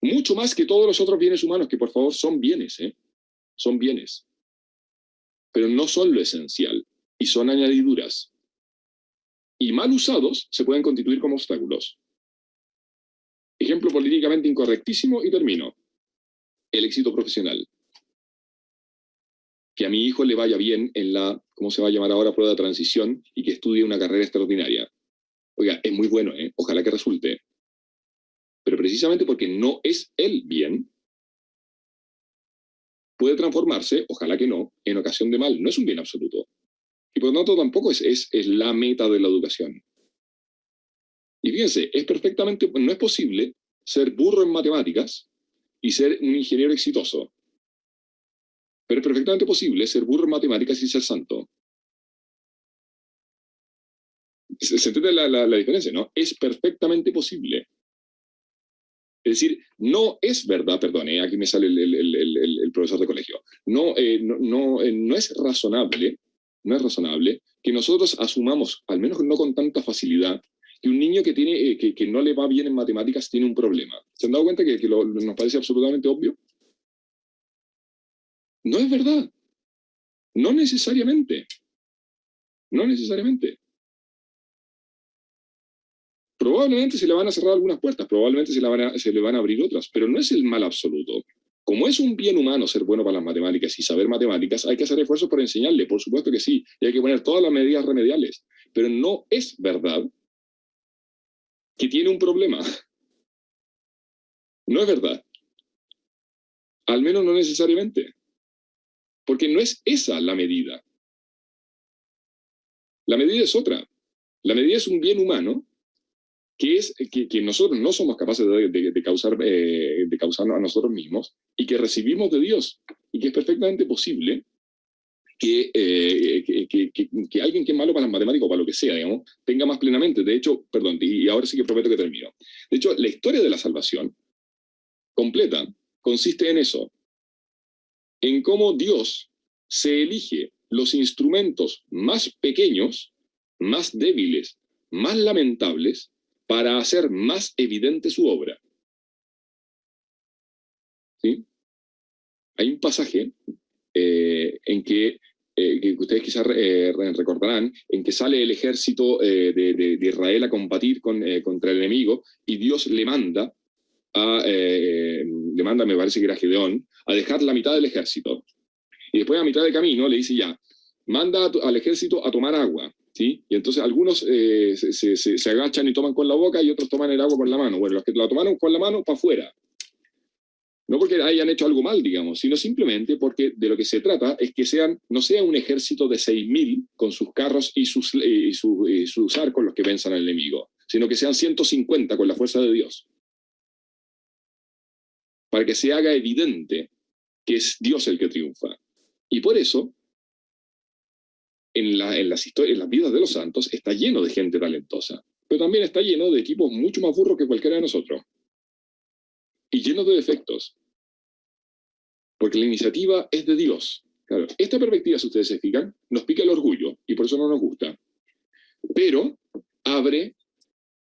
Mucho más que todos los otros bienes humanos, que por favor son bienes, son bienes. Pero no son lo esencial, y son añadiduras. Y mal usados se pueden constituir como obstáculos. Ejemplo políticamente incorrectísimo y termino. El éxito profesional. Que a mi hijo le vaya bien en la, ¿cómo se va a llamar ahora?, prueba de transición, y que estudie una carrera extraordinaria. Oiga, es muy bueno, ojalá que resulte. Pero precisamente porque no es el bien, puede transformarse, ojalá que no, en ocasión de mal. No es un bien absoluto. Y por lo tanto tampoco es la meta de la educación. Y fíjense, no es posible ser burro en matemáticas y ser un ingeniero exitoso. Pero es perfectamente posible ser burro en matemáticas y ser santo. ¿Se entiende la diferencia, no? Es perfectamente posible. Es decir, no es verdad, perdone, aquí me sale el profesor de colegio, no es razonable, que nosotros asumamos, al menos no con tanta facilidad, que un niño que no le va bien en matemáticas tiene un problema. ¿Se han dado cuenta que nos parece absolutamente obvio? No es verdad. No necesariamente. No necesariamente. Probablemente se le van a cerrar algunas puertas, probablemente se le van a abrir otras, pero no es el mal absoluto. Como es un bien humano ser bueno para las matemáticas y saber matemáticas, hay que hacer esfuerzos por enseñarle, por supuesto que sí, y hay que poner todas las medidas remediales, pero no es verdad que tiene un problema. No es verdad. Al menos no necesariamente. Porque no es esa la medida. La medida es otra. La medida es un bien humano que nosotros no somos capaces de causar a nosotros mismos y que recibimos de Dios, y que es perfectamente posible que alguien que es malo para las matemáticas o para lo que sea, digamos, tenga más plenamente. De hecho, perdón, y ahora sí que prometo que termino. De hecho, la historia de la salvación completa consiste en eso, en cómo Dios se elige los instrumentos más pequeños, más débiles, más lamentables, para hacer más evidente su obra. ¿Sí? Hay un pasaje en que ustedes quizás recordarán, en que sale el ejército de Israel a combatir contra el enemigo, y Dios le manda, me parece que era Gedeón, a dejar la mitad del ejército. Y después a mitad de camino le dice ya, manda al ejército a tomar agua. ¿Sí? Y entonces algunos se agachan y toman con la boca, y otros toman el agua con la mano. Bueno, los que la tomaron con la mano, para afuera. No porque hayan hecho algo mal, digamos, sino simplemente porque de lo que se trata es que no sea un ejército de 6.000 con sus carros y sus arcos los que venzan al enemigo, sino que sean 150 con la fuerza de Dios. Para que se haga evidente que es Dios el que triunfa. Y por eso, en las vidas de los santos está lleno de gente talentosa, pero también está lleno de tipos mucho más burros que cualquiera de nosotros. Y lleno de defectos. Porque la iniciativa es de Dios. Claro, esta perspectiva, si ustedes se fijan, nos pica el orgullo y por eso no nos gusta. Pero abre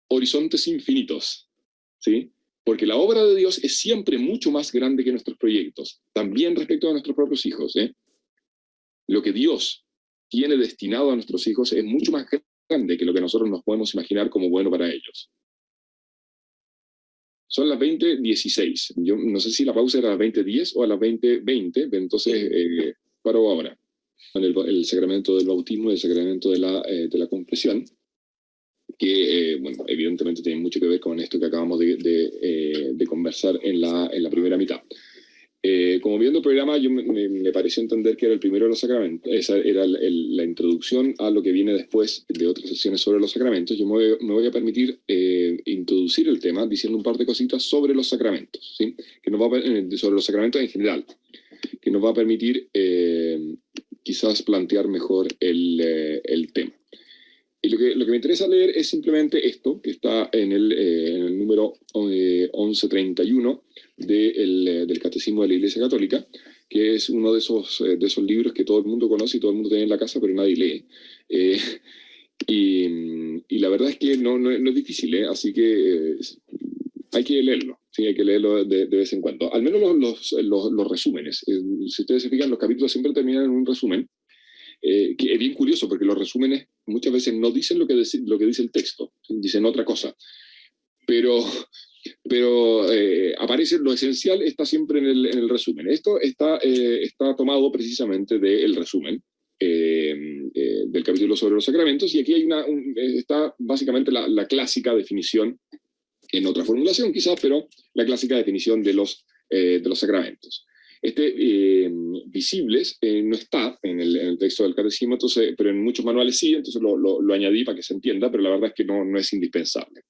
horizontes infinitos, ¿sí? Porque la obra de Dios es siempre mucho más grande que nuestros proyectos, también respecto a nuestros propios hijos, ¿eh? Lo que Dios tiene destinado a nuestros hijos es mucho más grande que lo que nosotros nos podemos imaginar como bueno para ellos. Son las 20:16. Yo no sé si la pausa era a las 20:10 o a las 20:20, entonces paro ahora. El sacramento del bautismo y el sacramento de la confesión, que, bueno, evidentemente tiene mucho que ver con esto que acabamos de conversar en la primera mitad. Como viendo el programa, me pareció entender que era el primero de los sacramentos. Esa era la introducción a lo que viene después de otras sesiones sobre los sacramentos. Yo me voy a permitir introducir el tema diciendo un par de cositas sobre los sacramentos, ¿sí? Sobre los sacramentos en general, que nos va a permitir quizás plantear mejor el tema. Y lo que me interesa leer es simplemente esto, que está en el número 1131 del Catecismo de la Iglesia Católica, que es uno de esos libros que todo el mundo conoce y todo el mundo tiene en la casa, pero nadie lee. Y la verdad es que no es difícil, así que hay que leerlo. Sí, hay que leerlo de vez en cuando. Al menos los resúmenes. Si ustedes se fijan, los capítulos siempre terminan en un resumen. Que es bien curioso porque los resúmenes muchas veces no dicen lo que dice el texto, dicen otra cosa, pero aparece lo esencial, está siempre en el resumen. Esto está tomado precisamente del resumen del capítulo sobre los sacramentos, y aquí hay está básicamente la clásica definición, en otra formulación quizás, pero la clásica definición de los sacramentos. Visibles no está en el texto del catecismo, entonces, pero en muchos manuales sí, entonces lo añadí para que se entienda, pero la verdad es que no es indispensable.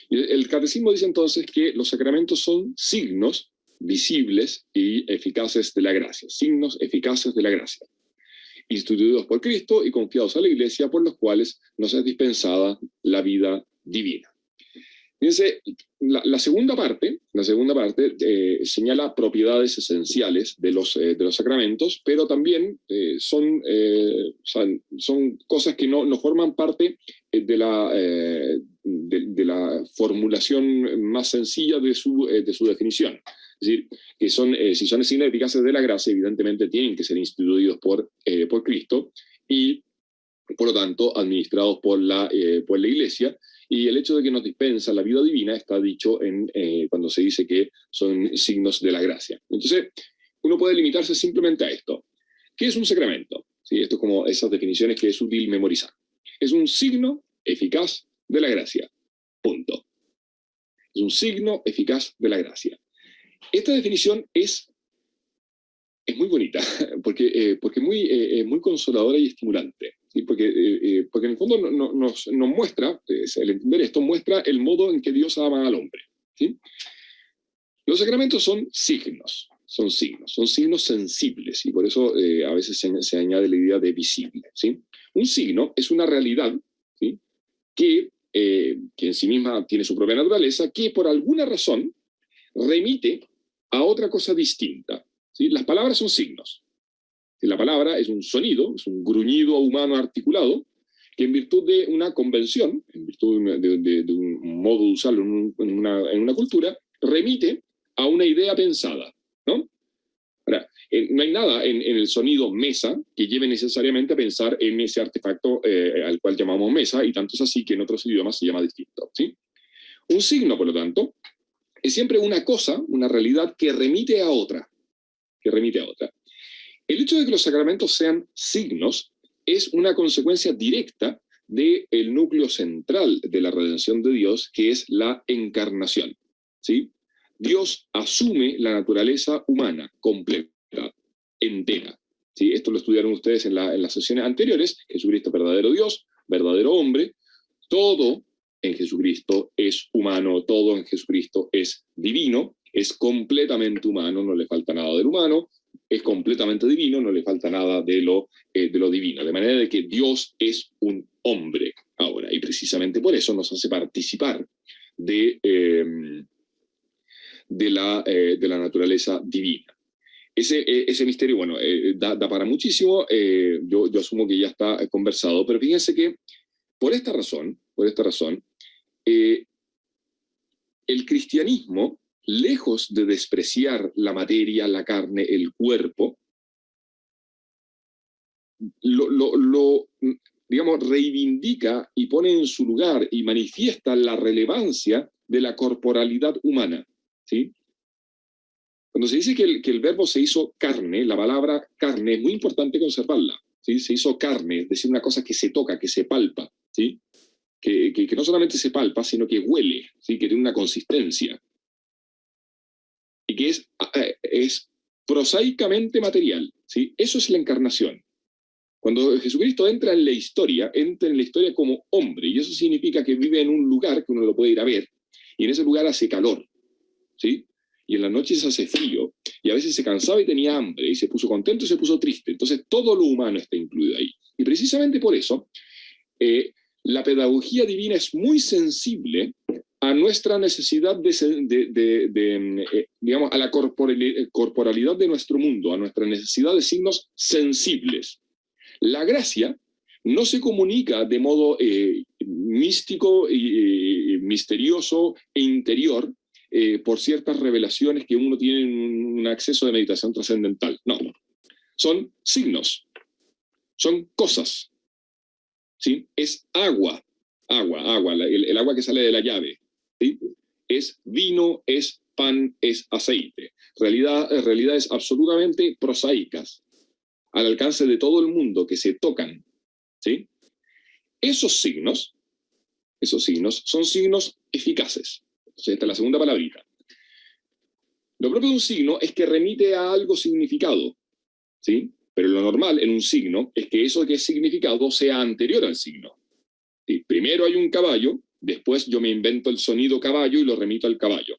El catecismo dice entonces que los sacramentos son signos visibles y eficaces de la gracia, signos eficaces de la gracia, instituidos por Cristo y confiados a la Iglesia, por los cuales nos es dispensada la vida divina. Fíjense, la segunda parte señala propiedades esenciales de los sacramentos, pero también son cosas que no forman parte de la formulación más sencilla de su definición. Es decir, que si son signos eficaces de la gracia, evidentemente tienen que ser instituidos por Cristo y, por lo tanto, administrados por la Iglesia. Y el hecho de que nos dispensa la vida divina está dicho cuando se dice que son signos de la gracia. Entonces, uno puede limitarse simplemente a esto. ¿Qué es un sacramento? ¿Sí? Esto es como esas definiciones que es útil memorizar. Es un signo eficaz de la gracia. Punto. Es un signo eficaz de la gracia. Esta definición es muy bonita, porque es muy consoladora y estimulante. ¿Sí? Porque en el fondo nos muestra, el entender esto, muestra el modo en que Dios ama al hombre. ¿Sí? Los sacramentos son signos sensibles, y por eso a veces se añade la idea de visible. ¿Sí? Un signo es una realidad, ¿sí? que en sí misma tiene su propia naturaleza, que por alguna razón remite a otra cosa distinta. ¿Sí? Las palabras son signos. La palabra es un sonido, es un gruñido humano articulado, que en virtud de una convención, en virtud de un modo de usarlo en una cultura, remite a una idea pensada, ¿no? Ahora, no hay nada en el sonido mesa que lleve necesariamente a pensar en ese artefacto al cual llamamos mesa, y tanto es así que en otros idiomas se llama distinto, ¿sí? Un signo, por lo tanto, es siempre una cosa, una realidad que remite a otra. El hecho de que los sacramentos sean signos es una consecuencia directa del núcleo central de la redención de Dios, que es la encarnación. ¿Sí? Dios asume la naturaleza humana completa, entera. ¿Sí? Esto lo estudiaron ustedes en las sesiones anteriores. Jesucristo, verdadero Dios, verdadero hombre. Todo en Jesucristo es humano, todo en Jesucristo es divino, es completamente humano, no le falta nada del humano, es completamente divino, no le falta nada de lo divino. De manera de que Dios es un hombre ahora, y precisamente por eso nos hace participar de la naturaleza divina. ese misterio, bueno, da para muchísimo. Yo asumo que ya está conversado, pero fíjense que por esta razón, eh, el cristianismo, lejos de despreciar la materia, la carne, el cuerpo, lo, digamos, reivindica y pone en su lugar y manifiesta la relevancia de la corporalidad humana, ¿sí? Cuando se dice que el verbo se hizo carne, la palabra carne es muy importante conservarla, ¿sí? Se hizo carne, es decir, una cosa que se toca, que se palpa, ¿sí? Que no solamente se palpa, sino que huele, ¿sí? Que tiene una consistencia y que es prosaicamente material, ¿sí? Eso es la encarnación. Cuando Jesucristo entra en la historia como hombre, y eso significa que vive en un lugar que uno lo puede ir a ver, y en ese lugar hace calor, ¿sí? Y en las noches hace frío, y a veces se cansaba y tenía hambre, y se puso contento y se puso triste. Entonces todo lo humano está incluido ahí. Y precisamente por eso, la pedagogía divina es muy sensible a nuestra necesidad digamos, a la corporalidad de nuestro mundo, a nuestra necesidad de signos sensibles. La gracia no se comunica de modo místico, misterioso e interior por ciertas revelaciones que uno tiene en un acceso de meditación trascendental. No, son signos, son cosas, ¿sí? Es agua, el agua que sale de la llave, ¿sí? Es vino, es pan, es aceite. Realidades absolutamente prosaicas, al alcance de todo el mundo, que se tocan, ¿sí? Esos signos son signos eficaces. Entonces, esta es la segunda palabrita. Lo propio de un signo es que remite a algo significado, ¿sí? Pero lo normal en un signo es que eso que es significado sea anterior al signo. ¿Sí? Primero hay un caballo, después yo me invento el sonido caballo y lo remito al caballo,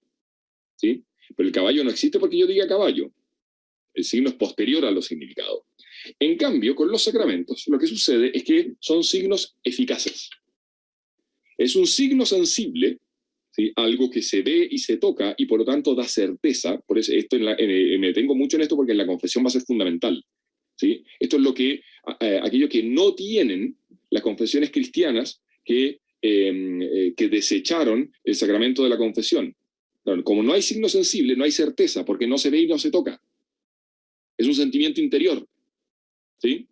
¿sí? Pero el caballo no existe porque yo diga caballo. El signo es posterior a los significados. En cambio, con los sacramentos, lo que sucede es que son signos eficaces. Es un signo sensible, ¿sí? Algo que se ve y se toca y por lo tanto da certeza. Por eso me detengo mucho en esto porque en la confesión va a ser fundamental, ¿sí? Esto es lo que aquello que no tienen las confesiones cristianas que desecharon el sacramento de la confesión. Claro, como no hay signo sensible, no hay certeza, porque no se ve y no se toca. Es un sentimiento interior, ¿sí?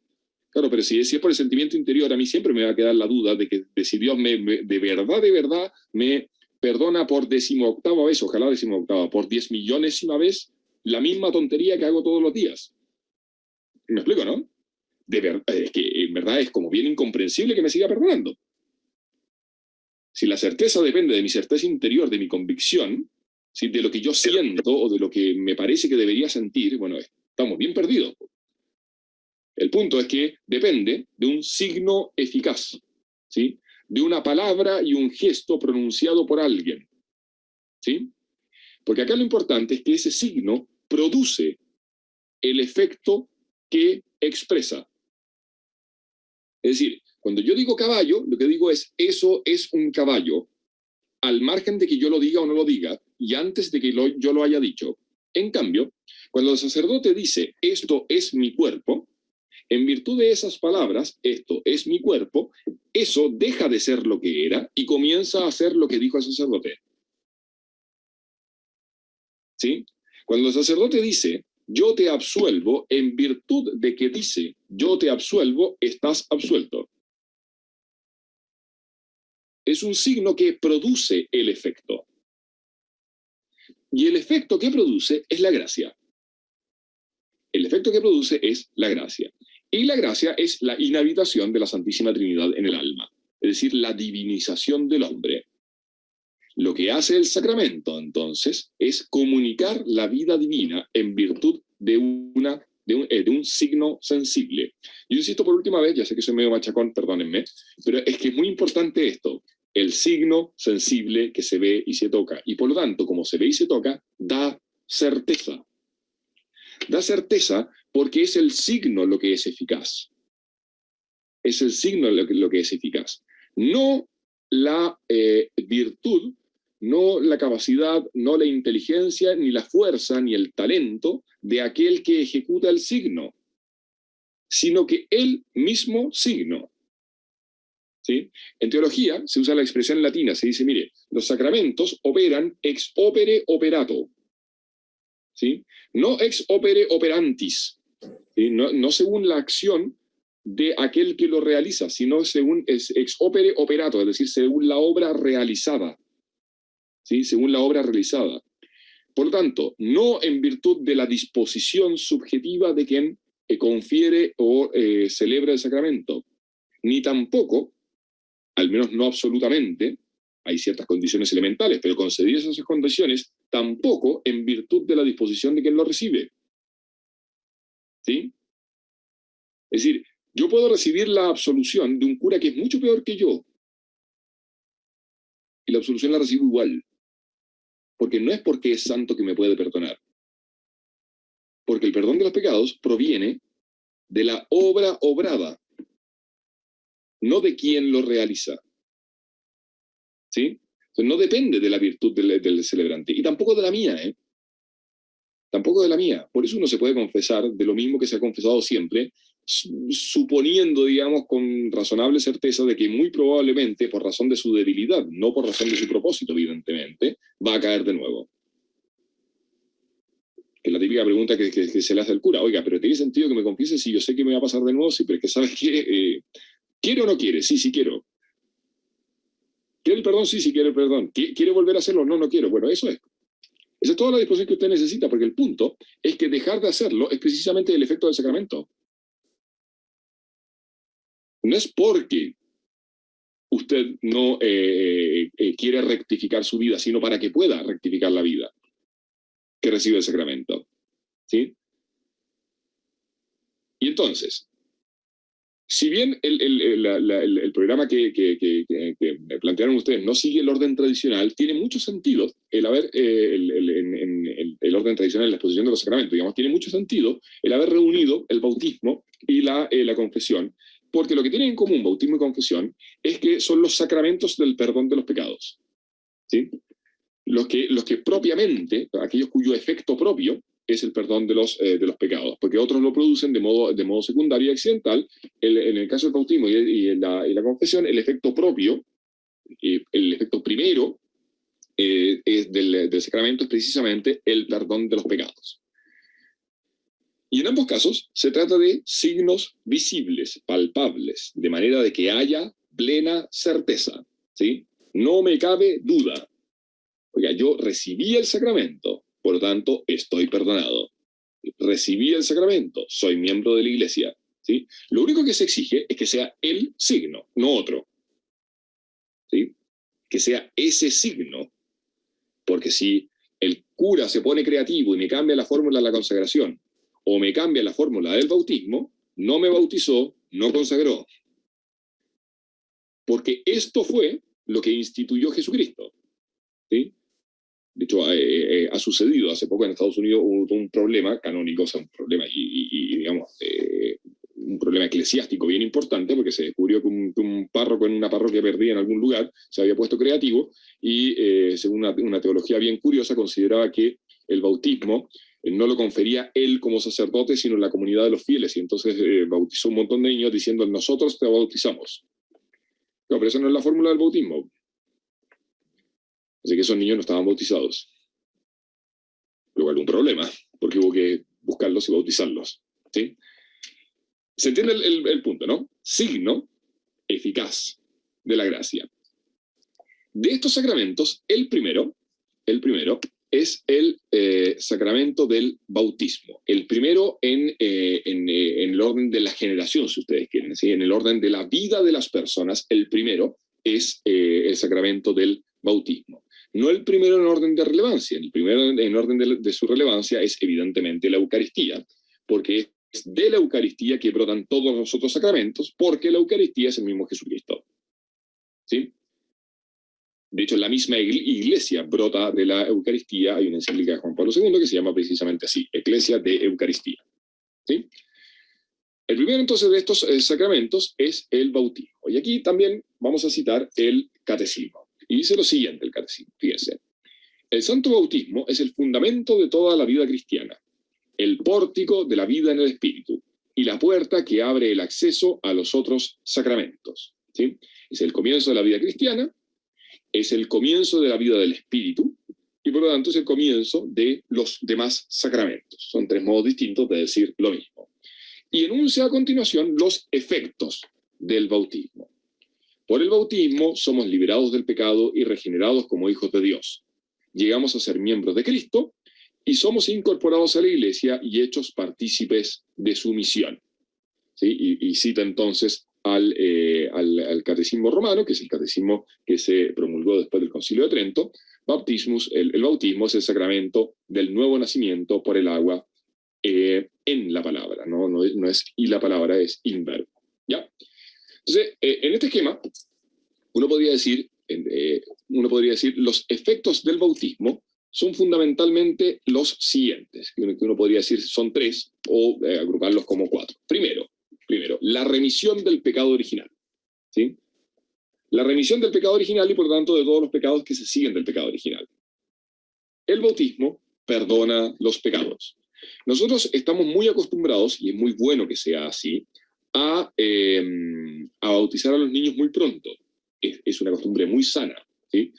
Claro, pero si es por el sentimiento interior, a mí siempre me va a quedar la duda de si Dios de verdad me perdona por 18ª vez, ojalá 18ª, por 10.000.000ª vez, la misma tontería que hago todos los días. ¿Me explico, no? Es que en verdad es como bien incomprensible que me siga perdonando. Si la certeza depende de mi certeza interior, de mi convicción, ¿sí? De lo que yo siento o de lo que me parece que debería sentir, bueno, estamos bien perdidos. El punto es que depende de un signo eficaz, ¿sí? De una palabra y un gesto pronunciado por alguien, ¿sí? Porque acá lo importante es que ese signo produce el efecto que expresa. Es decir, cuando yo digo caballo, lo que digo es, eso es un caballo, al margen de que yo lo diga o no lo diga, y antes de que yo lo haya dicho. En cambio, cuando el sacerdote dice, esto es mi cuerpo, en virtud de esas palabras, esto es mi cuerpo, eso deja de ser lo que era y comienza a ser lo que dijo el sacerdote. ¿Sí? Cuando el sacerdote dice, yo te absuelvo, en virtud de que dice, yo te absuelvo, estás absuelto. Es un signo que produce el efecto. Y el efecto que produce es la gracia. El efecto que produce es la gracia. Y la gracia es la inhabitación de la Santísima Trinidad en el alma, es decir, la divinización del hombre. Lo que hace el sacramento, entonces, es comunicar la vida divina en virtud de un signo sensible. Yo insisto por última vez, ya sé que soy medio machacón, perdónenme, pero es que es muy importante esto, el signo sensible que se ve y se toca. Y por lo tanto, como se ve y se toca, da certeza. Da certeza porque es el signo lo que es eficaz. Es el signo lo que es eficaz. No la virtud no la capacidad, no la inteligencia, ni la fuerza, ni el talento de aquel que ejecuta el signo, sino que el mismo signo. ¿Sí? En teología se usa la expresión latina, se dice, mire, los sacramentos operan ex opere operato, ¿sí? No ex opere operantis, ¿sí? No según la acción de aquel que lo realiza, sino según ex opere operato, es decir, según la obra realizada, ¿sí? Según la obra realizada. Por lo tanto, no en virtud de la disposición subjetiva de quien confiere o celebra el sacramento, ni tampoco, al menos no absolutamente, hay ciertas condiciones elementales, pero concedidas esas condiciones, tampoco en virtud de la disposición de quien lo recibe. ¿Sí? Es decir, yo puedo recibir la absolución de un cura que es mucho peor que yo, y la absolución la recibo igual, porque no es porque es santo que me puede perdonar, porque el perdón de los pecados proviene de la obra obrada, no de quien lo realiza. ¿Sí? Entonces, no depende de la virtud del celebrante, y tampoco de la mía, ¿eh? Tampoco de la mía. Por eso uno se puede confesar de lo mismo que se ha confesado siempre, suponiendo, digamos, con razonable certeza de que muy probablemente, por razón de su debilidad, no por razón de su propósito, evidentemente, va a caer de nuevo. Que es la típica pregunta que se le hace al cura, oiga, pero ¿tiene sentido que me confiese si yo sé que me va a pasar de nuevo? Sí, pero es que ¿sabes qué? ¿Quiere o no quiere? Sí, sí quiero. ¿Quiere el perdón? Sí, sí quiere el perdón. ¿Quiere volver a hacerlo? No, no quiero. Bueno, eso es. Esa es toda la disposición que usted necesita, porque el punto es que dejar de hacerlo es precisamente el efecto del sacramento. No es porque usted no quiere rectificar su vida, sino para que pueda rectificar la vida que recibe el sacramento. ¿Sí? Y entonces, si bien el programa que plantearon ustedes no sigue el orden tradicional, tiene mucho sentido el haber, el orden tradicional, la exposición de los sacramentos, digamos, tiene mucho sentido el haber reunido el bautismo y la confesión, porque lo que tienen en común bautismo y confesión es que son los sacramentos del perdón de los pecados. ¿Sí? Los que propiamente, aquellos cuyo efecto propio es el perdón de los pecados, porque otros lo producen de modo secundario y accidental. En el caso del bautismo y la confesión, el efecto propio, el efecto primero del sacramento es precisamente el perdón de los pecados. Y en ambos casos se trata de signos visibles, palpables, de manera de que haya plena certeza, ¿sí? No me cabe duda. Oiga, yo recibí el sacramento, por lo tanto, estoy perdonado. Recibí el sacramento, soy miembro de la iglesia. ¿Sí? Lo único que se exige es que sea el signo, no otro. ¿Sí? Que sea ese signo. Porque si el cura se pone creativo y me cambia la fórmula de la consagración, o me cambia la fórmula del bautismo, no me bautizó, no consagró. Porque esto fue lo que instituyó Jesucristo. ¿Sí? De hecho, ha sucedido hace poco en Estados Unidos, hubo un problema canónico, o sea, un problema, digamos, un problema eclesiástico bien importante, porque se descubrió que un párroco en una parroquia perdida en algún lugar se había puesto creativo y, según una teología bien curiosa, consideraba que el bautismo no lo confería él como sacerdote, sino la comunidad de los fieles, y entonces bautizó un montón de niños diciendo, nosotros te bautizamos. No, pero esa no es la fórmula del bautismo. Así que esos niños no estaban bautizados. Lo cual es un problema, porque hubo que buscarlos y bautizarlos. ¿Sí? ¿Se entiende el punto, no? Signo eficaz de la gracia. De estos sacramentos, el primero es el sacramento del bautismo. El primero en el orden de la generación, si ustedes quieren, ¿sí? En el orden de la vida de las personas, el primero es el sacramento del bautismo. No el primero en orden de relevancia, el primero en orden de su relevancia es evidentemente la Eucaristía, porque es de la Eucaristía que brotan todos los otros sacramentos, porque la Eucaristía es el mismo Jesucristo. ¿Sí? De hecho, la misma iglesia brota de la Eucaristía. Hay una encíclica de Juan Pablo II que se llama precisamente así, Eclesia de Eucaristía. ¿Sí? El primero entonces de estos sacramentos es el bautismo. Y aquí también vamos a citar el catecismo. Y dice lo siguiente el catecismo, fíjense. El santo bautismo es el fundamento de toda la vida cristiana, el pórtico de la vida en el Espíritu y la puerta que abre el acceso a los otros sacramentos. ¿Sí? Es el comienzo de la vida cristiana, es el comienzo de la vida del Espíritu y por lo tanto es el comienzo de los demás sacramentos. Son tres modos distintos de decir lo mismo. Y enuncia a continuación los efectos del bautismo. Por el bautismo somos liberados del pecado y regenerados como hijos de Dios. Llegamos a ser miembros de Cristo y somos incorporados a la Iglesia y hechos partícipes de su misión. ¿Sí? Y cita entonces al catecismo romano, que es el catecismo que se promulgó después del Concilio de Trento. El bautismo es el sacramento del nuevo nacimiento por el agua en la palabra, no es y la palabra, es in verbo. ¿Ya? Entonces, en este esquema, uno podría decir los efectos del bautismo son fundamentalmente los siguientes, que uno podría decir son tres, o agruparlos como cuatro. Primero, la remisión del pecado original. ¿Sí? La remisión del pecado original y por tanto de todos los pecados que se siguen del pecado original. El bautismo perdona los pecados. Nosotros estamos muy acostumbrados, y es muy bueno que sea así, a bautizar a los niños muy pronto. Es una costumbre muy sana. ¿Sí?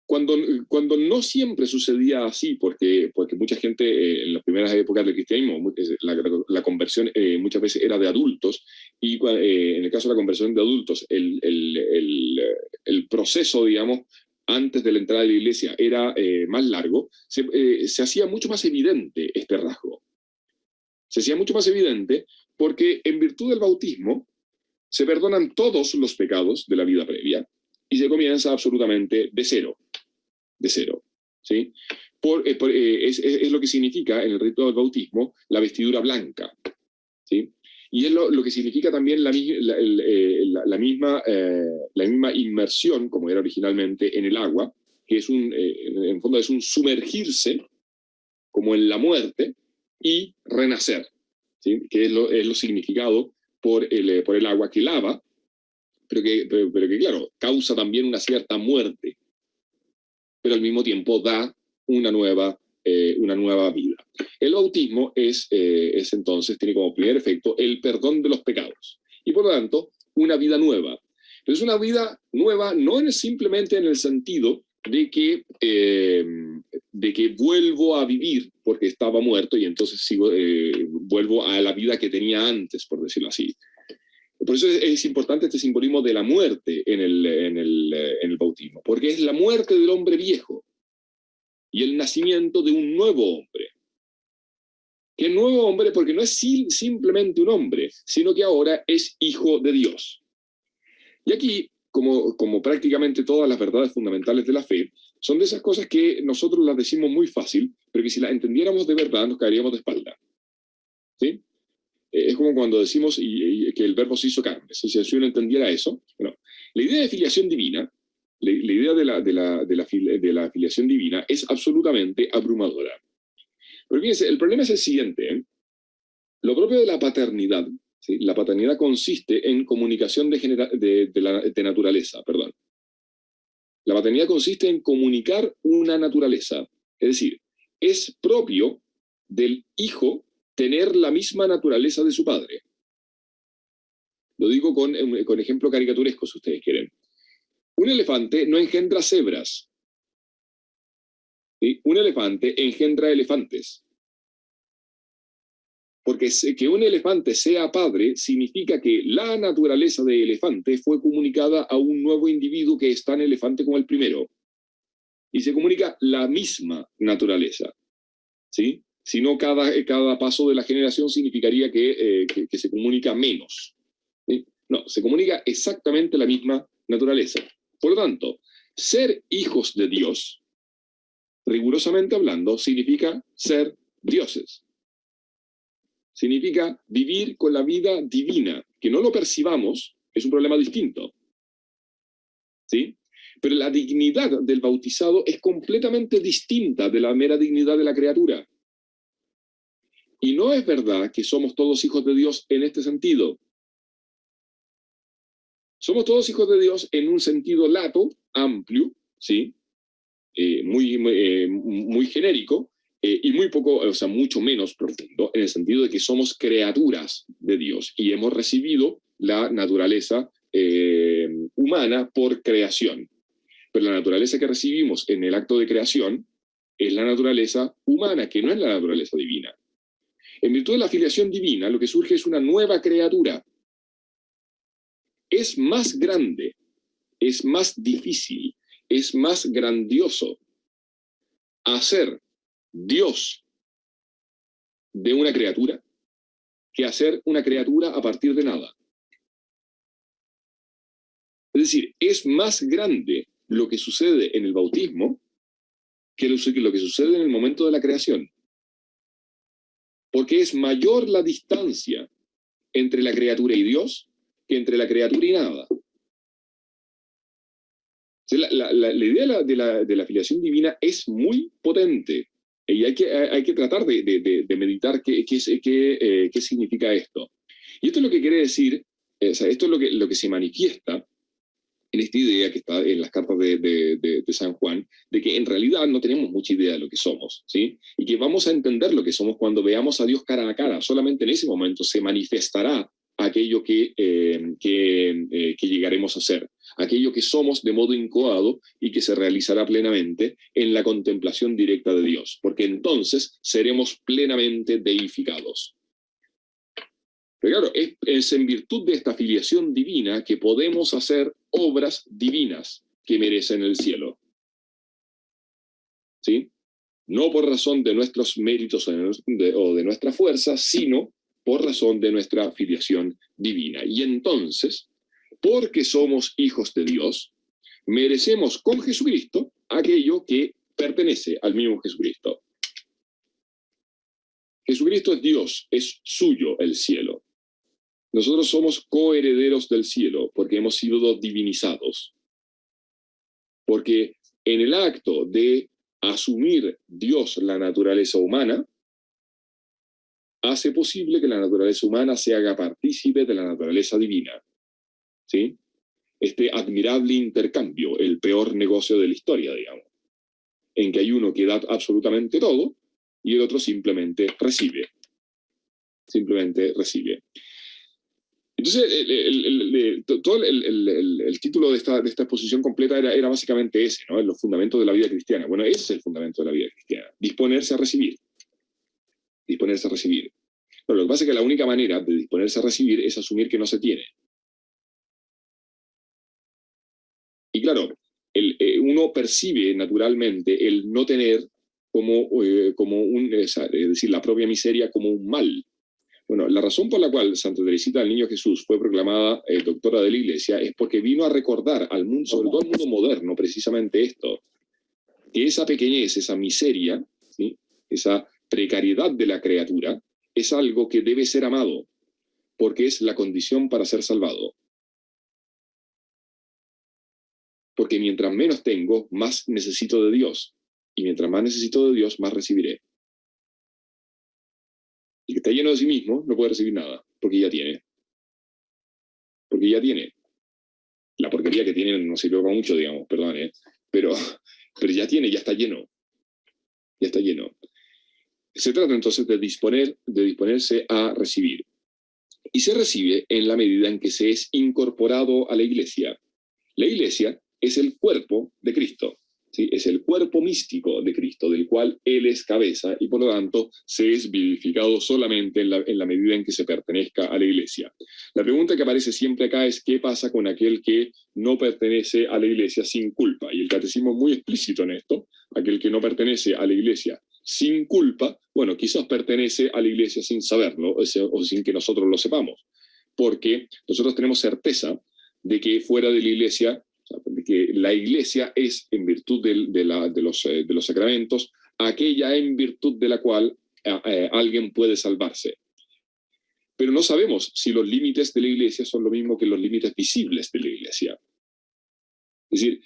Cuando no siempre sucedía así, porque mucha gente en las primeras épocas del cristianismo, la conversión muchas veces era de adultos, y en el caso de la conversión de adultos, el proceso, digamos, antes de la entrada de la iglesia era más largo, se hacía mucho más evidente este rasgo. Se hacía mucho más evidente porque en virtud del bautismo se perdonan todos los pecados de la vida previa y se comienza absolutamente de cero. ¿Sí? Es lo que significa en el rito del bautismo la vestidura blanca. ¿Sí? Y es lo que significa también la misma inmersión, como era originalmente, en el agua, que es en fondo es un sumergirse como en la muerte y renacer, ¿sí? Que es lo significado por el agua que lava, pero que claro, causa también una cierta muerte, pero al mismo tiempo da una nueva vida. El bautismo entonces tiene como primer efecto el perdón de los pecados y por lo tanto una vida nueva. Pero es una vida nueva no simplemente en el sentido de que vuelvo a vivir porque estaba muerto y entonces vuelvo a la vida que tenía antes, por decirlo así. Por eso es importante este simbolismo de la muerte en el bautismo, porque es la muerte del hombre viejo y el nacimiento de un nuevo hombre. Que el nuevo hombre, porque no es simplemente un hombre, sino que ahora es hijo de Dios. Y aquí, como prácticamente todas las verdades fundamentales de la fe, son de esas cosas que nosotros las decimos muy fácil, pero que si las entendiéramos de verdad nos caeríamos de espalda. ¿Sí? Es como cuando decimos que el verbo se hizo carne. Si uno entendiera eso, bueno, la idea de filiación divina, la idea de la filiación divina es absolutamente abrumadora. Pero fíjense, el problema es el siguiente. Lo propio de la paternidad, ¿sí? La paternidad consiste en comunicación de naturaleza, perdón. La paternidad consiste en comunicar una naturaleza. Es decir, es propio del hijo tener la misma naturaleza de su padre. Lo digo con ejemplo caricaturesco, si ustedes quieren. Un elefante no engendra cebras. ¿Sí? Un elefante engendra elefantes. Porque que un elefante sea padre significa que la naturaleza de elefante fue comunicada a un nuevo individuo que es tan elefante como el primero. Y se comunica la misma naturaleza. ¿Sí? Si no, cada paso de la generación significaría que se comunica menos. ¿Sí? No, se comunica exactamente la misma naturaleza. Por lo tanto, ser hijos de Dios, rigurosamente hablando, significa ser dioses. Significa vivir con la vida divina. Que no lo percibamos es un problema distinto. ¿Sí? Pero la dignidad del bautizado es completamente distinta de la mera dignidad de la criatura. Y no es verdad que somos todos hijos de Dios en este sentido. Somos todos hijos de Dios en un sentido lato, amplio, ¿sí? Muy genérico, y muy poco, o sea, mucho menos profundo, en el sentido de que somos criaturas de Dios y hemos recibido la naturaleza humana por creación. Pero la naturaleza que recibimos en el acto de creación es la naturaleza humana, que no es la naturaleza divina. En virtud de la filiación divina, lo que surge es una nueva criatura. Es más grande, es más difícil, es más grandioso hacer Dios de una criatura que hacer una criatura a partir de nada. Es decir, es más grande lo que sucede en el bautismo que lo que sucede en el momento de la creación. Porque es mayor la distancia entre la criatura y Dios que entre la criatura y nada. La idea de la filiación divina es muy potente y hay que tratar de meditar qué significa esto. Y esto es lo que quiere decir, o sea, esto es lo que se manifiesta en esta idea que está en las cartas de San Juan, de que en realidad no tenemos mucha idea de lo que somos, ¿sí? Y que vamos a entender lo que somos cuando veamos a Dios cara a cara. Solamente en ese momento se manifestará aquello que llegaremos a ser, aquello que somos de modo incoado y que se realizará plenamente en la contemplación directa de Dios, porque entonces seremos plenamente deificados. Pero claro, es en virtud de esta filiación divina que podemos hacer obras divinas que merecen el cielo. ¿Sí? No por razón de nuestros méritos o de nuestra fuerza, sino por razón de nuestra filiación divina. Y entonces, porque somos hijos de Dios, merecemos con Jesucristo aquello que pertenece al mismo Jesucristo. Jesucristo es Dios, es suyo el cielo. Nosotros somos coherederos del cielo porque hemos sido divinizados. Porque en el acto de asumir Dios la naturaleza humana, hace posible que la naturaleza humana se haga partícipe de la naturaleza divina. ¿Sí? Este admirable intercambio, el peor negocio de la historia, digamos, en que hay uno que da absolutamente todo y el otro simplemente recibe. Simplemente recibe. Entonces, todo el título de esta exposición completa era básicamente ese, ¿no? Los fundamentos de la vida cristiana. Bueno, ese es el fundamento de la vida cristiana. Disponerse a recibir. Disponerse a recibir. Pero lo que pasa es que la única manera de disponerse a recibir es asumir que no se tiene. Y claro, uno percibe naturalmente el no tener como es decir, la propia miseria como un mal. Bueno, la razón por la cual Santa Teresita del Niño Jesús fue proclamada doctora de la Iglesia es porque vino a recordar al mundo, sobre todo al mundo moderno, precisamente esto, que esa pequeñez, esa miseria, ¿sí? Esa precariedad de la criatura, es algo que debe ser amado, porque es la condición para ser salvado. Porque mientras menos tengo, más necesito de Dios, y mientras más necesito de Dios, más recibiré. El que está lleno de sí mismo no puede recibir nada, porque ya tiene. Porque ya tiene. La porquería que tiene no sirve para mucho, digamos, perdón, pero ya tiene, ya está lleno. Ya está lleno. Se trata entonces de disponerse a recibir. Y se recibe en la medida en que se es incorporado a la Iglesia. La Iglesia es el cuerpo de Cristo. ¿Sí? Es el cuerpo místico de Cristo, del cual Él es cabeza y por lo tanto se es vivificado solamente en la medida en que se pertenezca a la Iglesia. La pregunta que aparece siempre acá es ¿qué pasa con aquel que no pertenece a la Iglesia sin culpa? Y el catecismo es muy explícito en esto. Aquel que no pertenece a la Iglesia sin culpa, bueno, quizás pertenece a la Iglesia sin saberlo o sin que nosotros lo sepamos, porque nosotros tenemos certeza de que fuera de la Iglesia, de que la Iglesia es, en virtud de los sacramentos, aquella en virtud de la cual alguien puede salvarse. Pero no sabemos si los límites de la Iglesia son lo mismo que los límites visibles de la Iglesia. Es decir,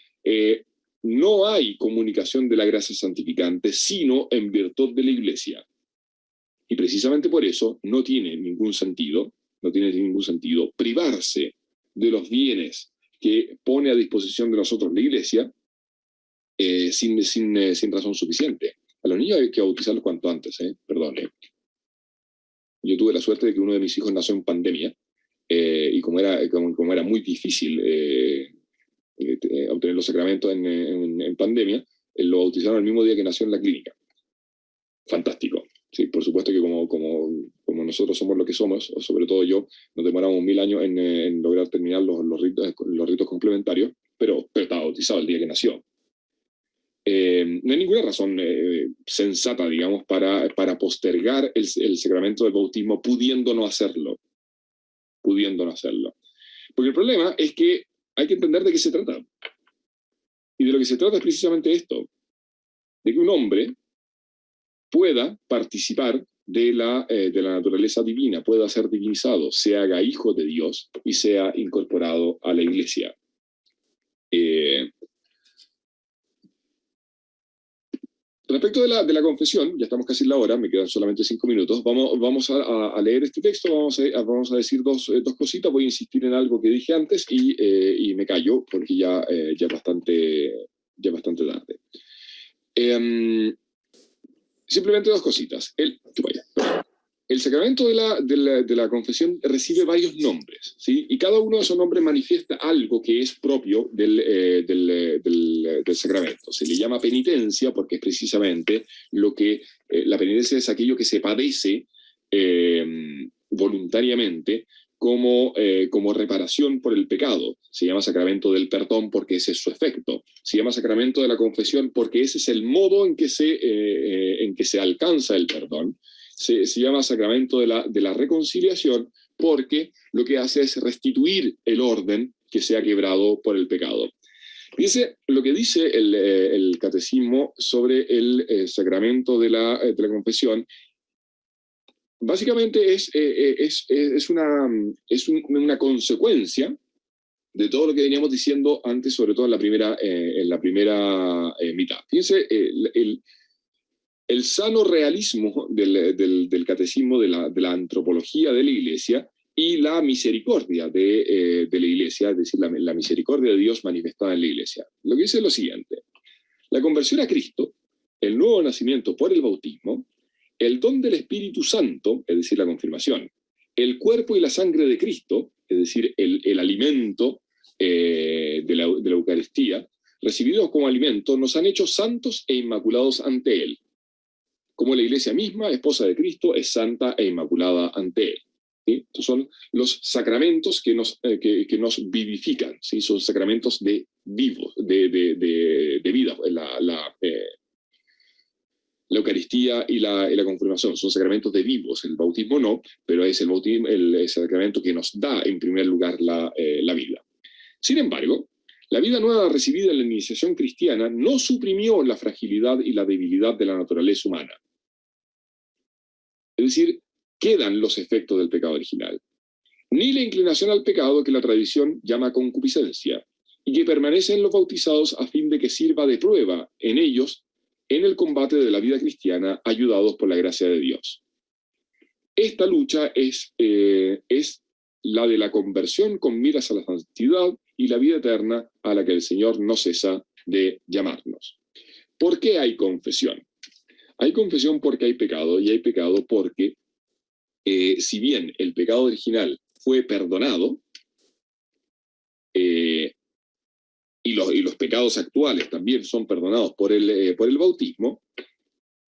no hay comunicación de la gracia santificante, sino en virtud de la Iglesia. Y precisamente por eso no tiene ningún sentido privarse de los bienes que pone a disposición de nosotros la Iglesia sin razón suficiente. A los niños hay que bautizarlos cuanto antes, perdón. Yo tuve la suerte de que uno de mis hijos nació en pandemia, y como era muy difícil obtener los sacramentos en pandemia, lo bautizaron el mismo día que nació en la clínica. Fantástico. Sí, por supuesto que como nosotros somos lo que somos, o sobre todo yo, nos demoramos 1000 años en lograr terminar los ritos complementarios, pero estaba bautizado el día que nació. No hay ninguna razón sensata, digamos, para postergar el sacramento del bautismo pudiendo no hacerlo. Porque el problema es que hay que entender de qué se trata. Y de lo que se trata es precisamente esto, de que un hombre pueda participar de la naturaleza divina, pueda ser divinizado, se haga hijo de Dios y sea incorporado a la Iglesia. Respecto de la confesión, ya estamos casi en la hora, me quedan solamente 5 minutos, vamos a leer este texto, vamos a decir dos cositas, voy a insistir en algo que dije antes y me callo porque ya bastante tarde. Simplemente 2 cositas. El sacramento de la confesión recibe varios nombres, ¿sí? Y cada uno de esos nombres manifiesta algo que es propio del sacramento. Se le llama penitencia porque es precisamente lo que... la penitencia es aquello que se padece voluntariamente como reparación por el pecado. Se llama sacramento del perdón porque ese es su efecto. Se llama sacramento de la confesión porque ese es el modo en que se alcanza el perdón. Se llama sacramento de la reconciliación porque lo que hace es restituir el orden que se ha quebrado por el pecado. Dice lo que dice el catecismo sobre el sacramento de la confesión. Básicamente es una consecuencia de todo lo que veníamos diciendo antes, sobre todo en la primera mitad. Fíjense, el sano realismo del catecismo de la antropología de la Iglesia y la misericordia de la Iglesia, es decir, la misericordia de Dios manifestada en la Iglesia. Lo que dice es lo siguiente: la conversión a Cristo, el nuevo nacimiento por el bautismo, el don del Espíritu Santo, es decir, la confirmación, el cuerpo y la sangre de Cristo, es decir, el alimento de la Eucaristía, recibidos como alimento, nos han hecho santos e inmaculados ante Él. Como la Iglesia misma, esposa de Cristo, es santa e inmaculada ante Él. ¿Sí? Estos son los sacramentos que nos vivifican, ¿sí? Son sacramentos de vida. La Eucaristía y la confirmación son sacramentos de vivos, el bautismo no, pero es el sacramento que nos da en primer lugar la vida. Sin embargo, la vida nueva recibida en la iniciación cristiana no suprimió la fragilidad y la debilidad de la naturaleza humana. Es decir, quedan los efectos del pecado original, ni la inclinación al pecado que la tradición llama concupiscencia, y que permanece en los bautizados a fin de que sirva de prueba en ellos en el combate de la vida cristiana, ayudados por la gracia de Dios. Esta lucha es la de la conversión con miras a la santidad y la vida eterna a la que el Señor no cesa de llamarnos. ¿Por qué hay confesión? Hay confesión porque hay pecado, y hay pecado porque, si bien el pecado original fue perdonado, y los pecados actuales también son perdonados por el bautismo,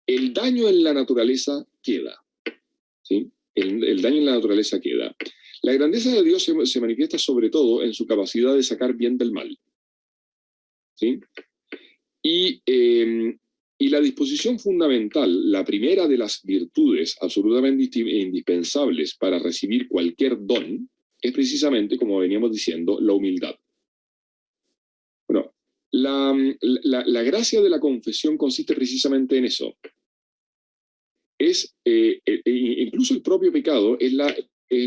el daño en la naturaleza queda. ¿Sí? El daño en la naturaleza queda. La grandeza de Dios se manifiesta sobre todo en su capacidad de sacar bien del mal. ¿Sí? Y la disposición fundamental, la primera de las virtudes absolutamente indispensables para recibir cualquier don, es precisamente, como veníamos diciendo, la humildad. Bueno, la gracia de la confesión consiste precisamente en eso. Incluso el propio pecado es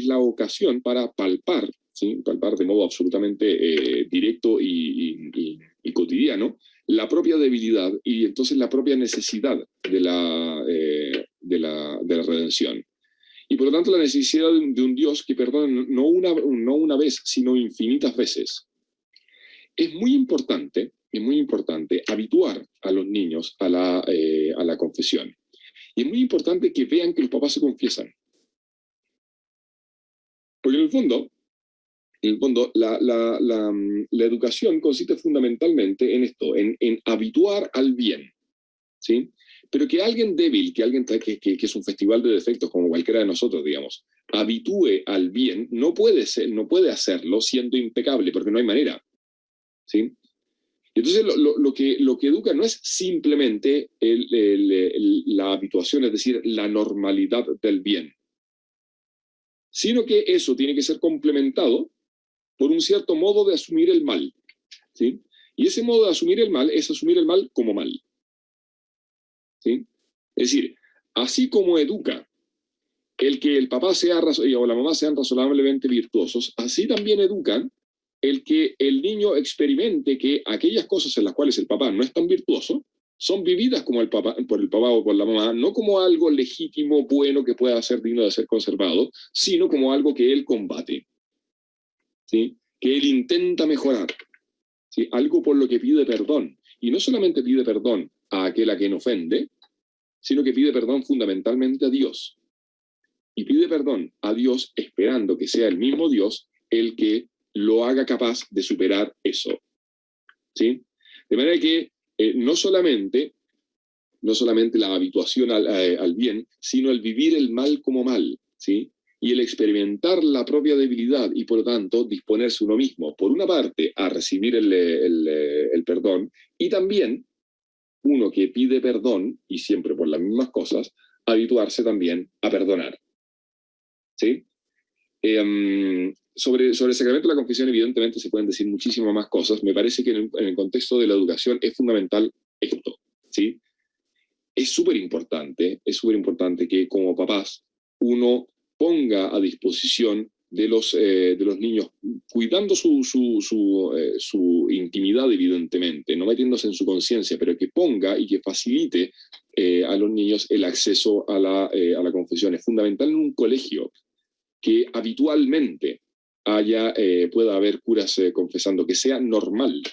la ocasión para palpar, ¿sí? Palpar de modo absolutamente directo y cotidiano la propia debilidad y entonces la propia necesidad de la redención. Y por lo tanto la necesidad de un Dios que perdona no una vez, sino infinitas veces. Es muy importante habituar a los niños a la confesión. Y es muy importante que vean que los papás se confiesan. Porque en el fondo la educación consiste fundamentalmente en esto, en habituar al bien, ¿sí? Pero que alguien débil, que alguien que es un festival de defectos como cualquiera de nosotros, digamos, habitúe al bien, no puede hacerlo siendo impecable, porque no hay manera, ¿sí? Entonces lo que educa no es simplemente la habituación, es decir, la normalidad del bien, sino que eso tiene que ser complementado por un cierto modo de asumir el mal, ¿sí? Y ese modo de asumir el mal es asumir el mal como mal, ¿sí? Es decir, así como educa el que el papá o la mamá sean razonablemente virtuosos, así también educan el que el niño experimente que aquellas cosas en las cuales el papá no es tan virtuoso son vividas como por el papá o por la mamá, no como algo legítimo, bueno, que pueda ser digno de ser conservado, sino como algo que él combate, ¿sí? Que él intenta mejorar, ¿sí? Algo por lo que pide perdón. Y no solamente pide perdón a aquel a quien ofende, sino que pide perdón fundamentalmente a Dios. Y pide perdón a Dios esperando que sea el mismo Dios el que lo haga capaz de superar eso, ¿sí? De manera que no solamente la habituación al bien, sino el vivir el mal como mal, ¿sí? Y el experimentar la propia debilidad y por lo tanto disponerse uno mismo, por una parte, a recibir el perdón, y también uno que pide perdón, y siempre por las mismas cosas, habituarse también a perdonar, ¿sí? Sobre el sacramento de la confesión, evidentemente se pueden decir muchísimas más cosas. Me parece que en el contexto de la educación es fundamental esto, ¿sí? Es súper importante que como papás uno ponga a disposición de los niños, cuidando su intimidad, evidentemente, no metiéndose en su conciencia, pero que ponga y que facilite a los niños el acceso a la confesión. Es fundamental en un colegio que habitualmente pueda haber curas confesando, que sea normal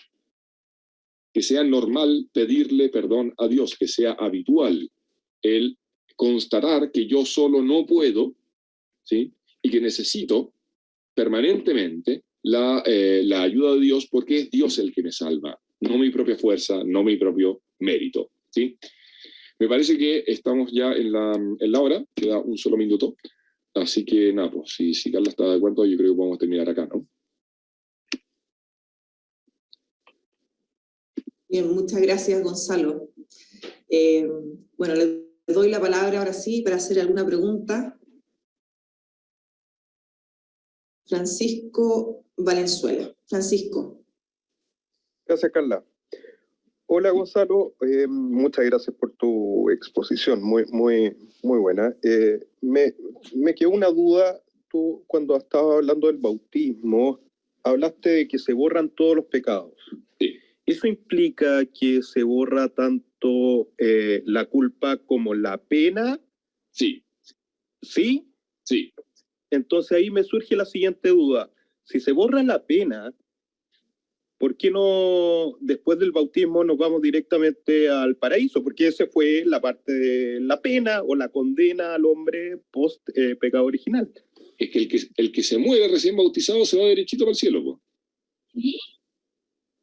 pedirle perdón a Dios, que sea habitual el constatar que yo solo no puedo, ¿sí? Y que necesito permanentemente la ayuda de Dios, porque es Dios el que me salva, no mi propia fuerza, no mi propio mérito, ¿sí? Me parece que estamos ya en la hora, queda un solo minuto. Así que nada, pues si Carla está de acuerdo, yo creo que podemos terminar acá, ¿no? Bien, muchas gracias, Gonzalo. Bueno, le doy la palabra ahora sí para hacer alguna pregunta. Francisco Valenzuela. Francisco. Gracias, Carla. Hola, Gonzalo. Muchas gracias por tu exposición, muy buena. Me quedó una duda. Tú, cuando estabas hablando del bautismo, hablaste de que se borran todos los pecados. Sí. ¿Eso implica que se borra tanto la culpa como la pena? Sí. ¿Sí? Sí. Entonces ahí me surge la siguiente duda. Si se borra la pena, ¿por qué no después del bautismo nos vamos directamente al paraíso? Porque esa fue la parte de la pena o la condena al hombre post pecado original. Es que el que se muere recién bautizado se va derechito para el cielo, po.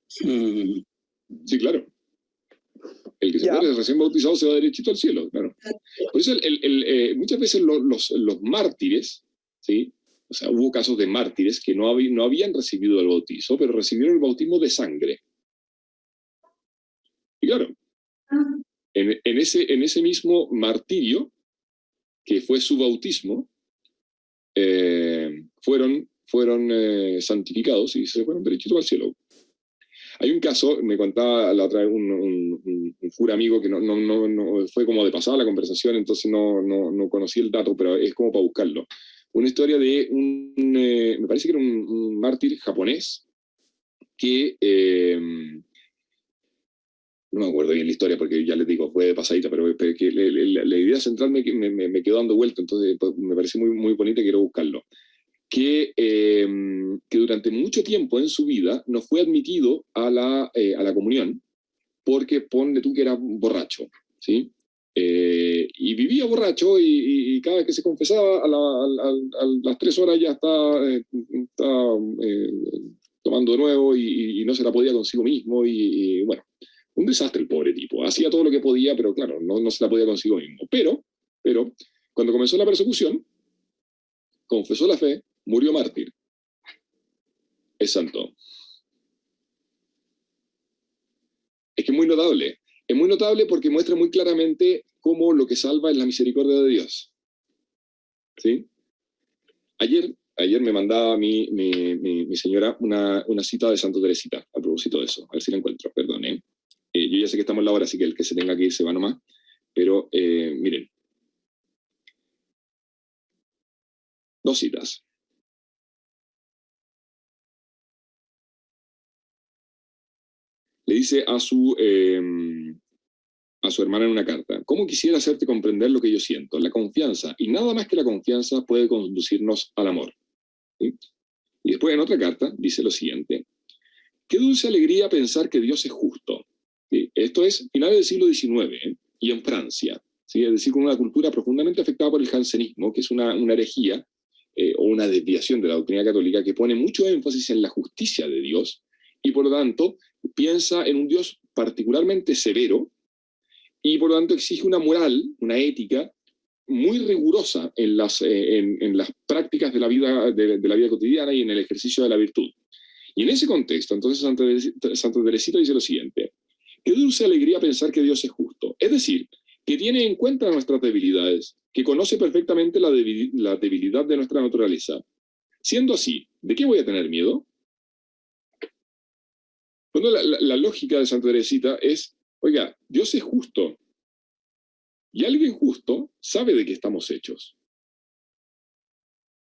Sí, claro. El que se muere recién bautizado se va derechito al cielo, claro. Por eso muchas veces los mártires, ¿sí? O sea, hubo casos de mártires que no habían recibido el bautizo, pero recibieron el bautismo de sangre. Y claro, en ese mismo martirio, que fue su bautismo, fueron santificados y se fueron derechito al cielo. Hay un caso, me contaba la otra vez un cura amigo que no fue como de pasada la conversación, entonces no conocí el dato, pero es como para buscarlo. Una historia de me parece que era un mártir japonés que no me acuerdo bien la historia porque ya les digo, fue de pasadita, pero que la idea central me quedó dando vuelta, entonces pues, me parece muy, muy bonita y quiero buscarlo. Que durante mucho tiempo en su vida no fue admitido a la comunión porque ponle tú que era borracho, ¿sí? Y vivía borracho y cada vez que se confesaba a las 3 horas ya está tomando de nuevo y no se la podía consigo mismo y bueno, un desastre el pobre tipo. Hacía todo lo que podía, pero claro, no se la podía consigo mismo. Pero cuando comenzó la persecución, confesó la fe, murió mártir. Es santo. Es que es muy notable. Es muy notable porque muestra muy claramente cómo lo que salva es la misericordia de Dios. ¿Sí? Ayer me mandaba mi señora una cita de Santa Teresita a propósito de eso. A ver si la encuentro, perdón. Yo ya sé que estamos en la hora, así que el que se tenga que ir se va nomás. Pero miren. 2 citas. Le dice a su hermana en una carta: ¿cómo quisiera hacerte comprender lo que yo siento? La confianza, y nada más que la confianza puede conducirnos al amor. ¿Sí? Y después en otra carta dice lo siguiente: qué dulce alegría pensar que Dios es justo. ¿Sí? Esto es finales del siglo XIX, y en Francia, ¿sí? Es decir, con una cultura profundamente afectada por el jansenismo, que es una herejía o una desviación de la doctrina católica que pone mucho énfasis en la justicia de Dios y por lo tanto piensa en un Dios particularmente severo y por lo tanto exige una moral, una ética muy rigurosa en las prácticas de la vida cotidiana y en el ejercicio de la virtud. Y en ese contexto, entonces Santa Teresita dice lo siguiente: qué dulce alegría pensar que Dios es justo. Es decir, que tiene en cuenta nuestras debilidades, que conoce perfectamente la debilidad de nuestra naturaleza. Siendo así, ¿de qué voy a tener miedo? Bueno, la lógica de Santa Teresita es, oiga, Dios es justo. Y alguien justo sabe de qué estamos hechos.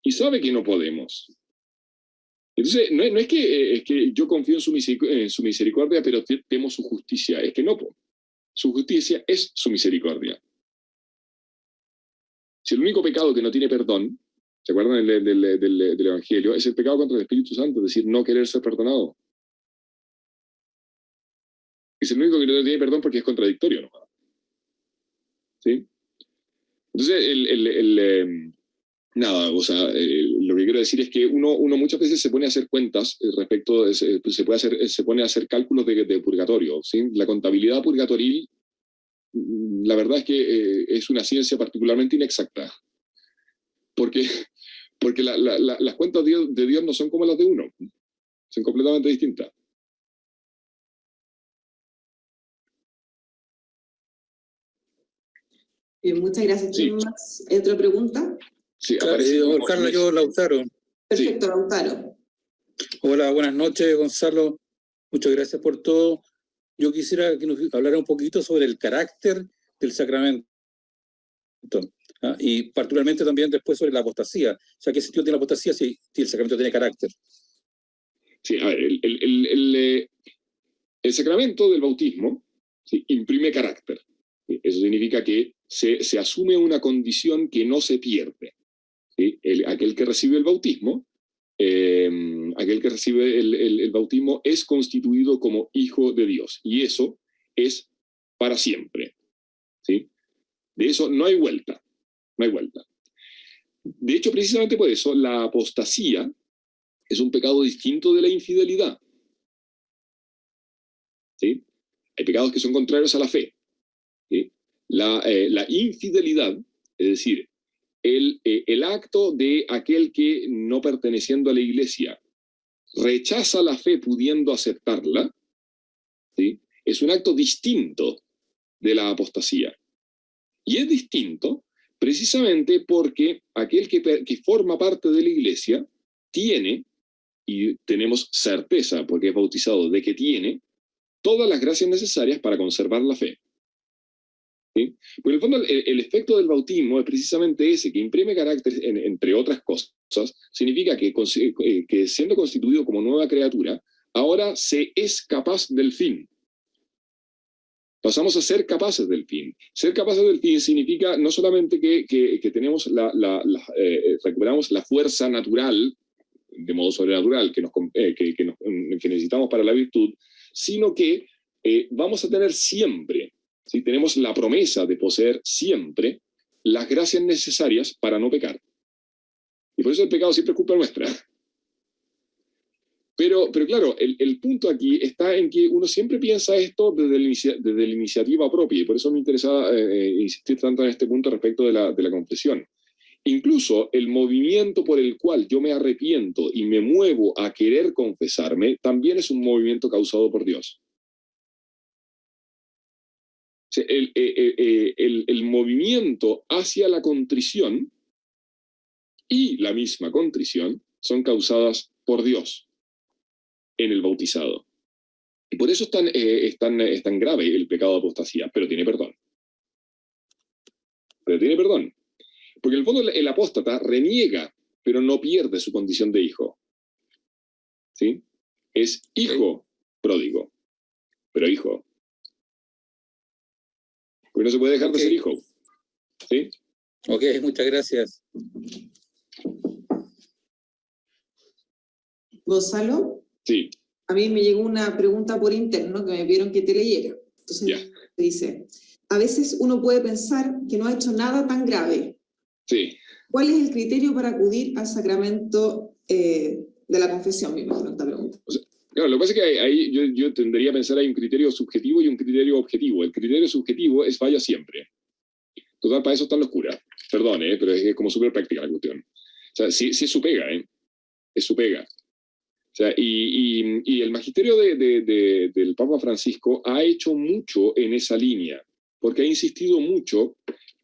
Y sabe que no podemos. Entonces, no es que yo confío en su misericordia, pero temo su justicia. Es que no. Su justicia es su misericordia. Si el único pecado que no tiene perdón, ¿se acuerdan del Evangelio? Es el pecado contra el Espíritu Santo, es decir, no querer ser perdonado. Es el único que no tiene perdón porque es contradictorio, ¿no? ¿Sí? Entonces, nada, o sea, lo que quiero decir es que uno muchas veces se pone a hacer cuentas respecto, se pone a hacer cálculos de purgatorio, ¿sí? La contabilidad purgatoril, la verdad es que es una ciencia particularmente inexacta, porque las cuentas de Dios no son como las de uno, son completamente distintas. Bien, muchas gracias. Sí. ¿Quién más? ¿Otra pregunta? Sí, Carlos, yo, Lautaro. Perfecto, sí. Lautaro. Hola, buenas noches, Gonzalo. Muchas gracias por todo. Yo quisiera que nos hablara un poquito sobre el carácter del sacramento. Y particularmente también después sobre la apostasía. O sea, ¿qué sentido tiene la apostasía si el sacramento tiene carácter? Sí, a ver, el sacramento del bautismo, ¿sí?, imprime carácter. ¿Sí? Eso significa que se asume una condición que no se pierde. ¿Sí? Aquel que recibe el bautismo, el bautismo es constituido como hijo de Dios. Y eso es para siempre. ¿Sí? De eso no hay vuelta. No hay vuelta. De hecho, precisamente por eso, la apostasía es un pecado distinto de la infidelidad. ¿Sí? Hay pecados que son contrarios a la fe. ¿Sí? La infidelidad, es decir, el acto de aquel que, no perteneciendo a la iglesia, rechaza la fe pudiendo aceptarla, ¿sí?, es un acto distinto de la apostasía. Y es distinto precisamente porque aquel que forma parte de la iglesia tiene, y tenemos certeza porque es bautizado de que tiene, todas las gracias necesarias para conservar la fe. ¿Sí? Porque en el fondo el efecto del bautismo es precisamente ese, que imprime carácter, entre otras cosas, significa que siendo constituido como nueva criatura, ahora se es capaz del fin. Pasamos a ser capaces del fin. Ser capaces del fin significa no solamente que tenemos recuperamos la fuerza natural, de modo sobrenatural, que necesitamos para la virtud, sino que vamos a tener siempre, ¿sí? Tenemos la promesa de poseer siempre las gracias necesarias para no pecar. Y por eso el pecado siempre es culpa nuestra. Pero claro, el punto aquí está en que uno siempre piensa esto desde la iniciativa propia, y por eso me interesaba insistir tanto en este punto respecto de la confesión. Incluso el movimiento por el cual yo me arrepiento y me muevo a querer confesarme, también es un movimiento causado por Dios. O sea, el movimiento hacia la contrición y la misma contrición son causadas por Dios en el bautizado. Y por eso es tan grave el pecado de apostasía, pero tiene perdón. Pero tiene perdón. Porque en el fondo el apóstata reniega, pero no pierde su condición de hijo. ¿Sí? Es hijo pródigo, pero hijo. Porque no se puede dejar de ser hijo. ¿Sí? Ok, muchas gracias. Gonzalo. Sí. A mí me llegó una pregunta por interno que me pidieron que te leyera. Entonces dice, a veces uno puede pensar que no ha hecho nada tan grave. Sí. ¿Cuál es el criterio para acudir al sacramento de la confesión? Me imagino esta pregunta. O sea, claro, lo que pasa es que ahí yo tendería a pensar hay un criterio subjetivo y un criterio objetivo. El criterio subjetivo es falla siempre. Total, para eso están los curas. Perdón, pero es como súper práctica la cuestión. O sea, sí es su pega, es su pega. O sea, y el magisterio del Papa Francisco ha hecho mucho en esa línea, porque ha insistido mucho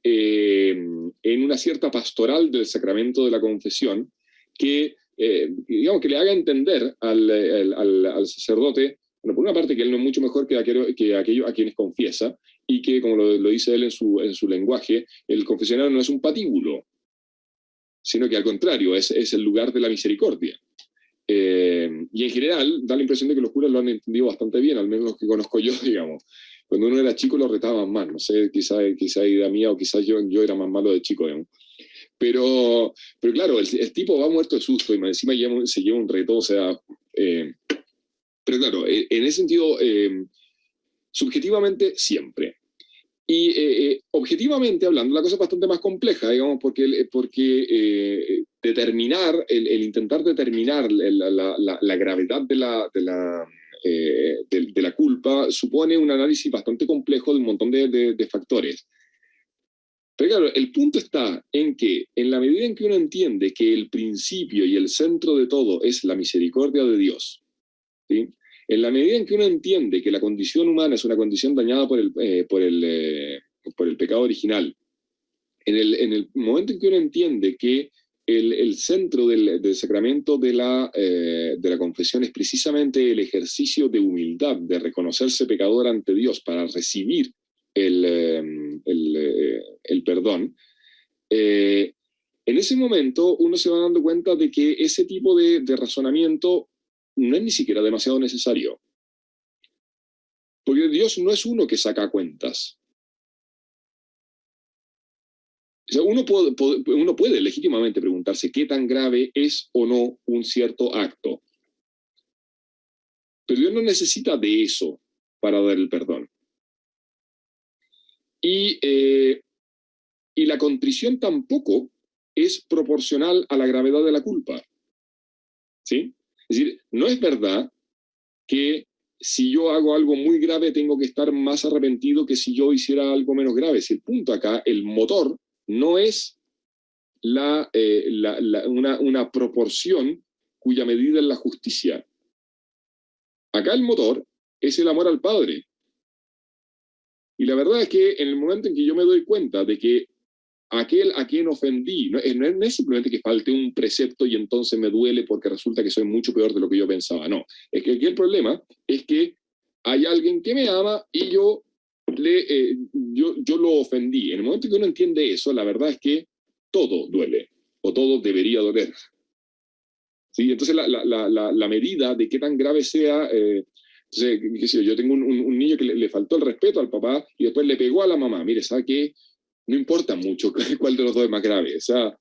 en una cierta pastoral del sacramento de la confesión que, digamos, que le haga entender al sacerdote, bueno, por una parte que él no es mucho mejor que aquello a quienes confiesa, y que, como lo dice él en su lenguaje, el confesionario no es un patíbulo, sino que al contrario, es el lugar de la misericordia. Y en general da la impresión de que los curas lo han entendido bastante bien, al menos los que conozco yo, digamos. Cuando uno era chico lo retaban más, no sé, quizá idea mía o quizás yo era más malo de chico, digamos. Pero claro, el tipo va muerto de susto y encima se lleva un reto, o sea... pero claro, en ese sentido, subjetivamente siempre. Y objetivamente hablando, la cosa es bastante más compleja, digamos, porque determinar, el intentar determinar la gravedad de la culpa supone un análisis bastante complejo de un montón de factores. Pero claro, el punto está en que en la medida en que uno entiende que el principio y el centro de todo es la misericordia de Dios, ¿sí? En la medida en que uno entiende que la condición humana es una condición dañada por el pecado original, en el momento en que uno entiende que el centro del sacramento de la confesión es precisamente el ejercicio de humildad, de reconocerse pecador ante Dios para recibir el perdón, en ese momento uno se va dando cuenta de que ese tipo de razonamiento no es ni siquiera demasiado necesario. Porque Dios no es uno que saca cuentas. O sea, uno puede legítimamente preguntarse qué tan grave es o no un cierto acto. Pero Dios no necesita de eso para dar el perdón. Y la contrición tampoco es proporcional a la gravedad de la culpa. ¿Sí? Es decir, no es verdad que si yo hago algo muy grave tengo que estar más arrepentido que si yo hiciera algo menos grave. Si el punto acá, el motor, no es una proporción cuya medida es la justicia. Acá el motor es el amor al Padre. Y la verdad es que en el momento en que yo me doy cuenta de que aquel a quien ofendí, no es simplemente que falte un precepto y entonces me duele porque resulta que soy mucho peor de lo que yo pensaba. No, es que aquí el problema es que hay alguien que me ama y yo lo ofendí. En el momento en que uno entiende eso, la verdad es que todo duele, o todo debería doler. ¿Sí? Entonces la medida de qué tan grave sea Entonces, qué sé yo tengo un niño que le faltó el respeto al papá y después le pegó a la mamá. Mire, ¿sabe qué? No importa mucho cuál de los dos es más grave. O sea,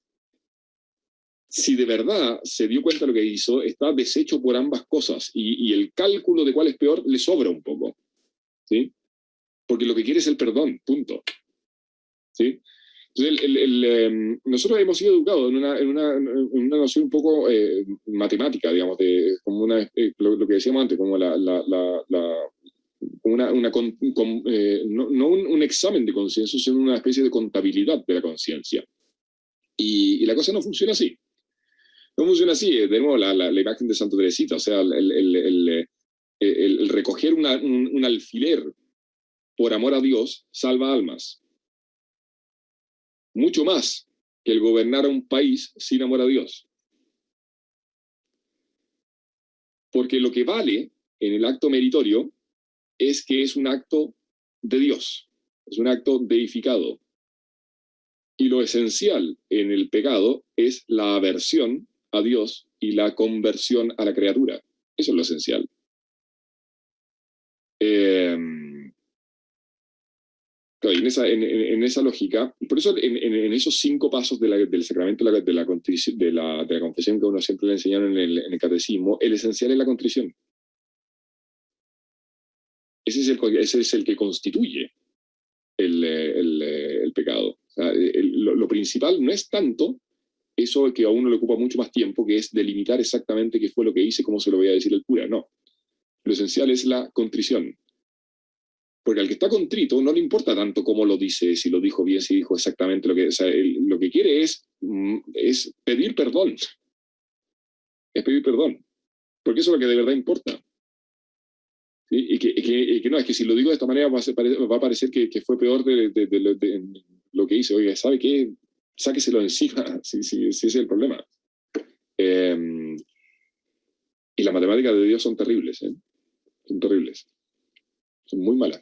si de verdad se dio cuenta de lo que hizo, está deshecho por ambas cosas y el cálculo de cuál es peor le sobra un poco, ¿sí? Porque lo que quiere es el perdón, punto. ¿Sí? Entonces, nosotros hemos sido educados en una noción un poco matemática, digamos, como lo que decíamos antes, como no un examen de conciencia, sino una especie de contabilidad de la conciencia. Y la cosa no funciona así. No funciona así. De nuevo, la imagen de Santa Teresita, o sea, el recoger un alfiler por amor a Dios salva almas. Mucho más que el gobernar a un país sin amor a Dios. Porque lo que vale en el acto meritorio es que es un acto de Dios, es un acto deificado. Y lo esencial en el pecado es la aversión a Dios y la conversión a la criatura. Eso es lo esencial. Claro, en esa lógica, por eso en esos 5 pasos del sacramento de la confesión que uno siempre le enseñaron en el catecismo, el esencial es la contrición. Ese es el que constituye el pecado. O sea, lo principal no es tanto eso que a uno le ocupa mucho más tiempo, que es delimitar exactamente qué fue lo que hice, cómo se lo voy a decir al cura. No. Lo esencial es la contrición. Porque al que está contrito no le importa tanto cómo lo dice, si lo dijo bien, si dijo exactamente lo que... O sea, lo que quiere es pedir perdón. Es pedir perdón. Porque eso es lo que de verdad importa. ¿Sí? Y que no, es que si lo digo de esta manera va a parecer que fue peor de lo que hice. Oiga, ¿sabe qué? Sáqueselo encima, si ese es el problema. Y las matemáticas de Dios son terribles, ¿eh? Son terribles. Son muy malas.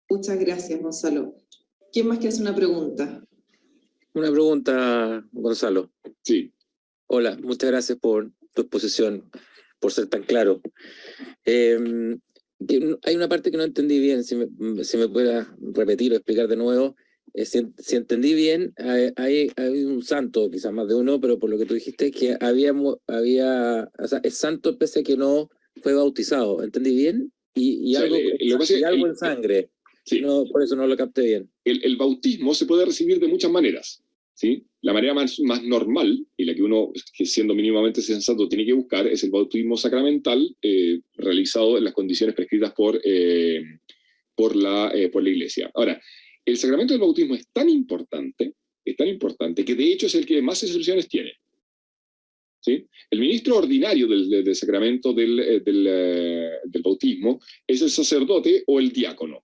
Muchas gracias, Gonzalo. ¿Quién más quiere hacer una pregunta? Una pregunta, Gonzalo. Sí. Hola, muchas gracias por tu exposición, por ser tan claro. Hay una parte que no entendí bien, si me puedas repetir o explicar de nuevo. Si entendí bien, hay un santo, quizás más de uno, pero por lo que tú dijiste, que o sea, es santo pese a que no fue bautizado. ¿Entendí bien? Y O sea, algo en sangre. Sí. No, por eso no lo capté bien. El bautismo se puede recibir de muchas maneras, ¿sí? La manera más normal, y la que uno, que siendo mínimamente sensato, tiene que buscar, es el bautismo sacramental realizado en las condiciones prescritas por la Iglesia. Ahora, el sacramento del bautismo es tan importante, que de hecho es el que más excepciones tiene. ¿Sí? El ministro ordinario del sacramento del bautismo es el sacerdote o el diácono.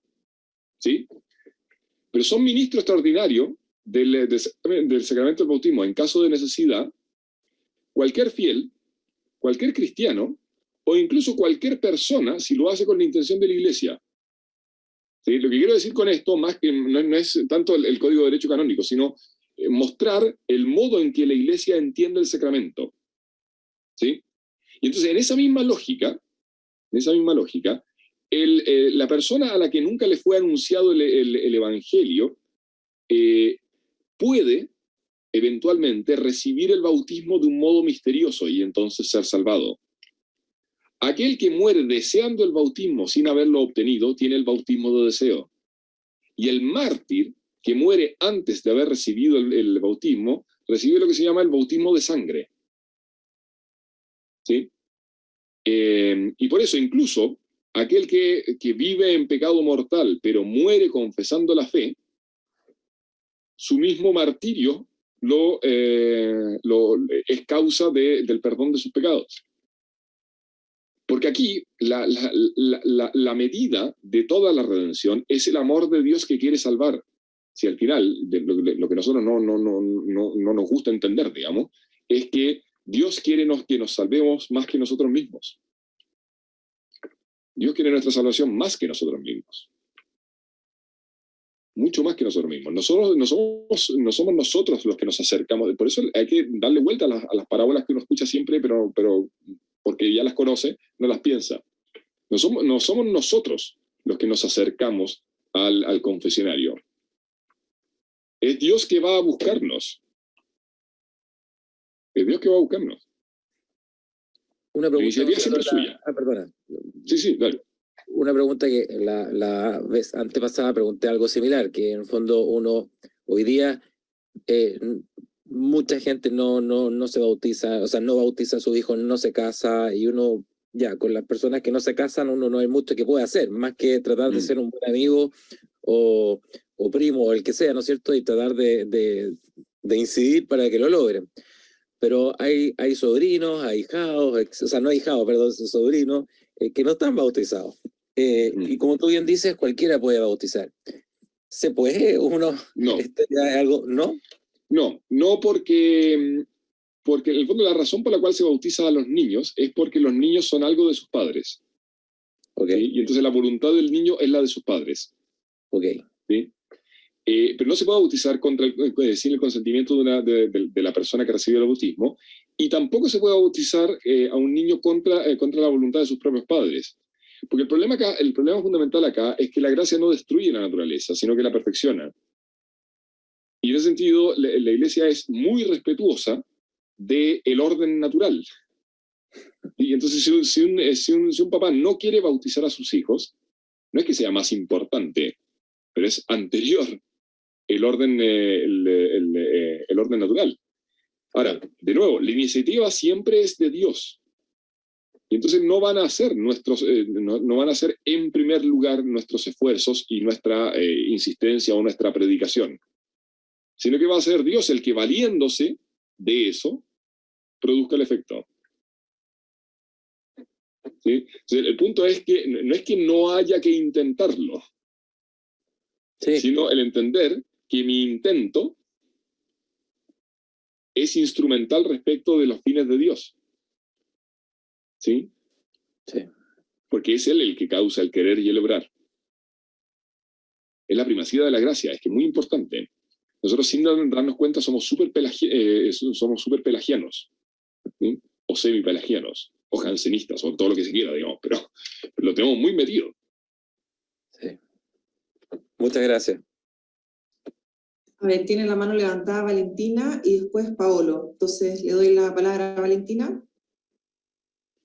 ¿Sí? Pero son ministro extraordinario del sacramento del bautismo. En caso de necesidad, cualquier fiel, cualquier cristiano, o incluso cualquier persona, si lo hace con la intención de la Iglesia. ¿Sí? Lo que quiero decir con esto, más que no es tanto el Código de Derecho Canónico, sino mostrar el modo en que la Iglesia entiende el sacramento. ¿Sí? Y entonces, en esa misma lógica, la persona a la que nunca le fue anunciado el Evangelio puede eventualmente recibir el bautismo de un modo misterioso y entonces ser salvado. Aquel que muere deseando el bautismo sin haberlo obtenido tiene el bautismo de deseo. Y el mártir que muere antes de haber recibido el bautismo recibe lo que se llama el bautismo de sangre. ¿Sí? Y por eso incluso aquel que vive en pecado mortal pero muere confesando la fe, su mismo martirio es causa del perdón de sus pecados. Porque aquí la medida de toda la redención es el amor de Dios que quiere salvar. Si al final, lo que nosotros no nos gusta entender, digamos, es que Dios quiere que nos salvemos más que nosotros mismos. Dios quiere nuestra salvación más que nosotros mismos. mucho más que nosotros mismos. Nosotros no somos nosotros los que nos acercamos. Por eso hay que darle vuelta a las parábolas que uno escucha siempre, pero porque ya las conoce, no las piensa. No somos nosotros los que nos acercamos al confesionario. Es Dios que va a buscarnos. Es Dios que va a buscarnos. Una pregunta. La iniciativa siempre es suya. Perdona. Sí, dale. Una pregunta que la vez antepasada pregunté algo similar, que en el fondo uno hoy día, mucha gente no se bautiza, o sea, no bautiza a su hijo, no se casa, y uno, ya, con las personas que no se casan, uno no hay mucho que pueda hacer, más que tratar de ser un buen amigo o primo, o el que sea, ¿no es cierto? Y tratar de incidir para que lo logren. Pero hay sobrinos, ahijados, o sea, no ahijados, perdón, sobrinos, que no están bautizados. Y como tú bien dices, cualquiera puede bautizar. ¿Se puede uno? No. ¿Algo? ¿No? No porque en el fondo la razón por la cual se bautiza a los niños es porque los niños son algo de sus padres. Okay. ¿Sí? Y entonces la voluntad del niño es la de sus padres. Okay. ¿Sí? Pero no se puede bautizar sin el consentimiento de la persona que recibió el bautismo, y tampoco se puede bautizar a un niño contra la voluntad de sus propios padres. Porque el problema fundamental acá es que la gracia no destruye la naturaleza, sino que la perfecciona. Y en ese sentido, la Iglesia es muy respetuosa del orden natural. Y entonces, si un papá no quiere bautizar a sus hijos, no es que sea más importante, pero es anterior el orden natural. Ahora, de nuevo, la iniciativa siempre es de Dios. Y entonces no van a ser no van a ser en primer lugar nuestros esfuerzos y nuestra insistencia o nuestra predicación, sino que va a ser Dios el que, valiéndose de eso, produzca el efecto. ¿Sí? Entonces, el punto es que no es que no haya que intentarlo, sí, sino el entender que mi intento es instrumental respecto de los fines de Dios. ¿Sí? Sí. Porque es Él el que causa el querer y el obrar. Es la primacía de la gracia, es que es muy importante. Nosotros, sin darnos cuenta, somos súper pelagianos, ¿sí? O semipelagianos, o jansenistas, o todo lo que se quiera, digamos, pero lo tenemos muy metido. Sí. Muchas gracias. A ver, tiene la mano levantada Valentina y después Paolo. Entonces, le doy la palabra a Valentina.